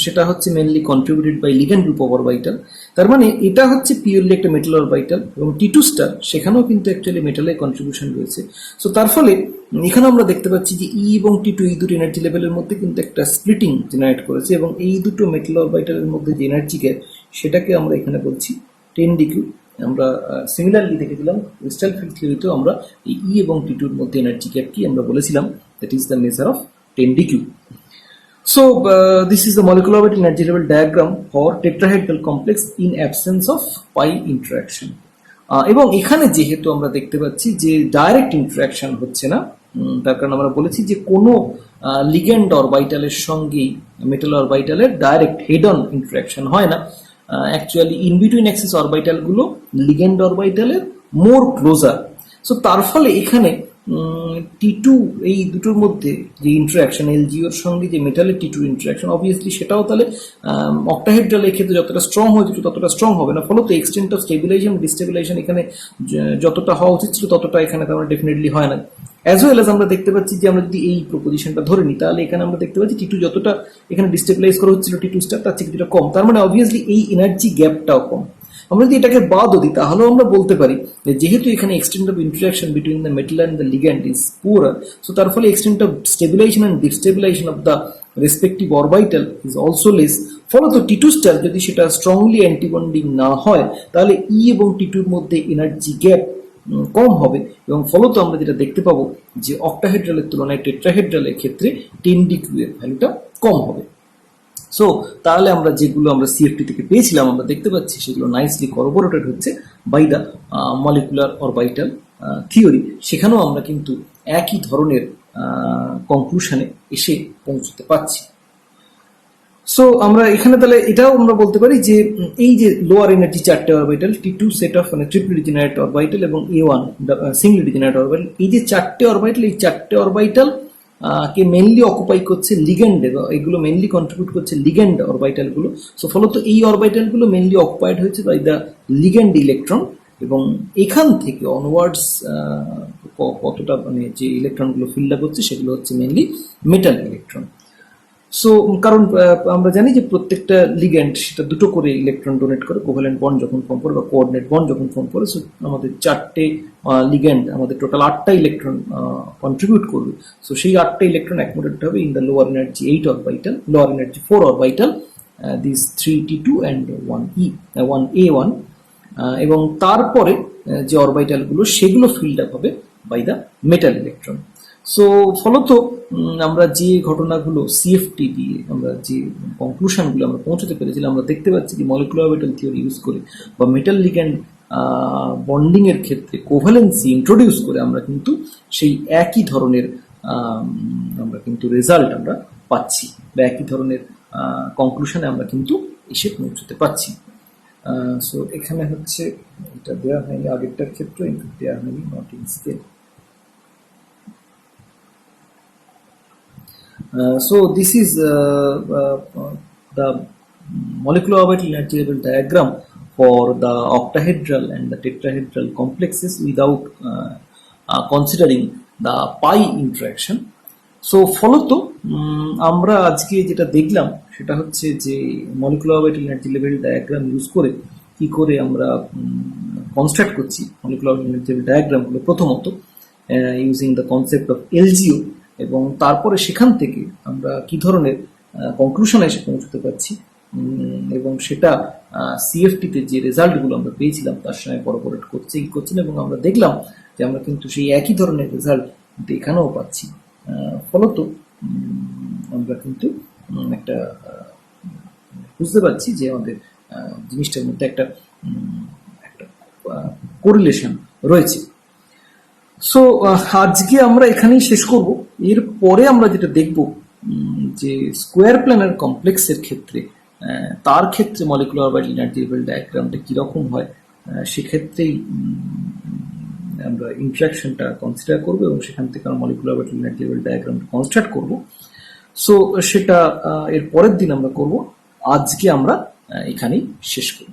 সেটা হচ্ছে mainly contributed by ligand group of orbital. তার মানে এটা হচ্ছে পিওরলি একটা মেটাল অরবিটাল, এবং T2 স্টার সেখানেও কিন্তু অ্যাকচুয়ালি মেটালের কন্ট্রিবিউশন রয়েছে। সো তার ফলে এখানে আমরা দেখতে পাচ্ছি যে ই এবং T2 এই দুটো এনার্জি লেভেলের মধ্যে কিন্তু একটা স্প্লিটিং জেনারেট করেছে, এবং এই দুটো মেটাল অরবিটালের মধ্যে যে এনার্জি গ্যাপ সেটাকে আমরা এখানে বলছি 10 ডিকিউ। আমরা সিমিলারলি দেখেছিলাম ক্রিস্টাল ফিল্ড থিওরিতেও আমরা এই ই এবং T2 এর মধ্যে এনার্জি গ্যাপ কি আমরা বলেছিলাম, that is the measure of 10 DQ. So this is the molecular orbital energy level diagram for tetrahedral complex in absence of pi interaction. এবং এখানে যেহেতু আমরা দেখতে পাচ্ছি যে ডাইরেক্ট ইন্টারাকশন হচ্ছে না, তার কারণে আমরা বলেছি যে কোনো লিগ্যান্ড অরবিটালের সঙ্গেই মেটাল অরবিটালের ডাইরেক্ট হেড অন ইন্টারাকশন হয় না। অ্যাকচুয়ালি ইন বিটুইন অ্যাক্সিস অরবিটালগুলো লিগ্যান্ড অরবিটালের মোর ক্লোজার। সো তার ফলে এখানে T2 এই দুটোর মধ্যে যে ইন্টারাকশন এলজিওর সঙ্গে যে মেটালের T2 ইন্টারাকশন, অবভিয়াসলি সেটাও তাহলে অক্টাহেড্রালের ক্ষেত্রে যতটা স্ট্রং হয়েছিল ততটা স্ট্রং হবে না, ফলত এক্সটেন্ট অফ স্টেবিলাইজেশন ডিস্টেবিলাইজেশন এখানে যতটা হওয়া উচিত ছিল ততটা এখানে তার ডেফিনেটলি হয় না। অ্যাজ ওয়েল এজ আমরা দেখতে পাচ্ছি যে আমরা যদি এই প্রপোজিশনটা ধরে নিই, তাহলে এখানে আমরা দেখতে পাচ্ছি T2 যতটা এখানে ডিস্টেবিলাইজ করা হচ্ছিল T2 স্টার তার থেকে কিছুটা কম, তার মানে অবভিয়াসলি এই এনার্জি গ্যাপটাও কম। আমরা যদি এটাকে বাদও দিই তাহলেও আমরা বলতে পারি যে যেহেতু এখানে extent of interaction between the metal and the ligand is poor, so তার ফলে extent of stabilisation and destabilisation of the respective orbital is also less. ফলত T2 স্টার যদি সেটা স্ট্রংলি অ্যান্টিবন্ডিং না হয় তাহলে ই এবং T2 এর মধ্যে এনার্জি গ্যাপ কম হবে, এবং ফলত আমরা যেটা দেখতে পাবো যে অক্টাহেড্রালের তুলনায় টেট্রাহেড্রালের ক্ষেত্রে 10 ডিকিউ এর ভ্যালুটা কম হবে। সো তাহলে আমরা যেগুলো আমরা সিএফটি থেকে পেয়েছিলাম আমরা দেখতে পাচ্ছি সেগুলো নাইসলি করবোরেটেড হচ্ছে by the molecular orbital theory. সেখানেও আমরা কিন্তু একই ধরনের কনক্লুশনে এসে পৌঁছতে পারছি। সো আমরা এখানে তাহলে এটাও আমরা বলতে পারি যে এই যে লোয়ার এনার্জি চারটে অরবিটাল T2 সেট অফ মানে ট্রিপলি ডিজেনারেট অরবিটাল এবং A1 সিঙ্গলি ডিজেনারেট অরবিটাল, এই যে চারটে অরবিটাল, এই চারটে অরবিটাল কে মেনলি অকুপাই করছে লিগ্যান্ড, এগুলো মেনলি কন্ট্রিবিউট করছে লিগ্যান্ড অরবিটাল গুলো। সো ফলত এই অরবিটাল গুলো মেনলি অকুপাইড হয়েছে বাই দ্য লিগ্যান্ড ইলেকট্রন, এবং এখান থেকে অনওয়ার্ডস কতটা মানে যে ইলেকট্রন গুলো ফিল্ড আপ হচ্ছে সেগুলো হচ্ছে মেনলি মেটাল ইলেকট্রন। সো কারণ আমরা জানি যে প্রত্যেকটা লিগ্যান্ড সেটা দুটো করে ইলেকট্রন ডোনেট করে কোভ্যালেন্ট বন্ড যখন ফর্ম করে বা কোঅর্ডিনেট বন্ড যখন ফর্ম করে। সো আমাদের চারটে লিগ্যান্ড আমাদের টোটাল 8টা ইলেকট্রন কন্ট্রিবিউট করবে। সো সেই 8টা ইলেকট্রন অ্যাকোমোডেট হবে in the lower energy 8 orbital, lower energy 4 orbital, this 3T2 and 1A1, এবং তারপরে যে অরবিটাল গুলো সেগুলো ফিল্ড আপ হবে by the metal electron. So ফলত আমরা যে ঘটনাগুলো সিএফটি দিয়ে আমরা যে কনক্লুশনগুলো আমরা পৌঁছতে পেরেছিলাম, আমরা দেখতে পাচ্ছি যে মলিকুলার অরবিটাল থিওরি ইউজ করে বা মেটাল লিগ্যান্ড বন্ডিং এর ক্ষেত্রে কোভ্যালেন্সি ইন্ট্রোডিউস করে আমরা কিন্তু সেই একই ধরনের আমরা কিন্তু রেজাল্ট আমরা পাচ্ছি, বা একই ধরনের কনক্লুশনে আমরা কিন্তু এসে পৌঁছতে পারছি। সো এখানে হচ্ছে এটা দেওয়া হয়নি আগেরটার ক্ষেত্রে, ইনপুট দেওয়া হয়নি not in scale. So this is the molecular orbital energy level diagram for the octahedral and the tetrahedral complexes without considering the pi interaction. So ফলত আমরা আজকে যেটা দেখলাম সেটা হচ্ছে যে molecular orbital energy level diagram use করে কি করে আমরা কনস্ট্রাক্ট করছি molecular orbital energy level diagram গুলো, প্রথমত using the concept of NGO, এবং তারপরে সেখান থেকে আমরা কি ধরনের কনক্লুশনে এসে পৌঁছতে পারছি, এবং সেটা সিএফটিতে যে রেজাল্টগুলো আমরা পেয়েছিলাম তার সঙ্গে করবোরেট করছেন, এবং আমরা দেখলাম যে আমরা কিন্তু সেই একই ধরনের রেজাল্ট এখানেও পাচ্ছি। ফলত আমরা কিন্তু একটা বুঝতে পারছি যে আমাদের জিনিসটার মধ্যে একটা কোরিলেশন রয়েছে। সো আজকে আমরা এখানেই শেষ করব। এরপরে আমরা যেটা দেখব যে স্কোয়ার প্ল্যানার কমপ্লেক্সের ক্ষেত্রে তার ক্ষেত্রে মলিকুলার অরবিটাল এনার্জি লেভেল ডায়াগ্রামটা কীরকম হয়, সেক্ষেত্রেই আমরা ইন্টারাকশনটা কনসিডার করবো এবং সেখান থেকে আমরা মলিকুলার অরবিটাল এনার্জি লেভেল ডায়াগ্রামটা কনস্ট্রাক্ট করব। সো সেটা এর পরের দিন আমরা করব। আজকে আমরা এখানেই শেষ করব।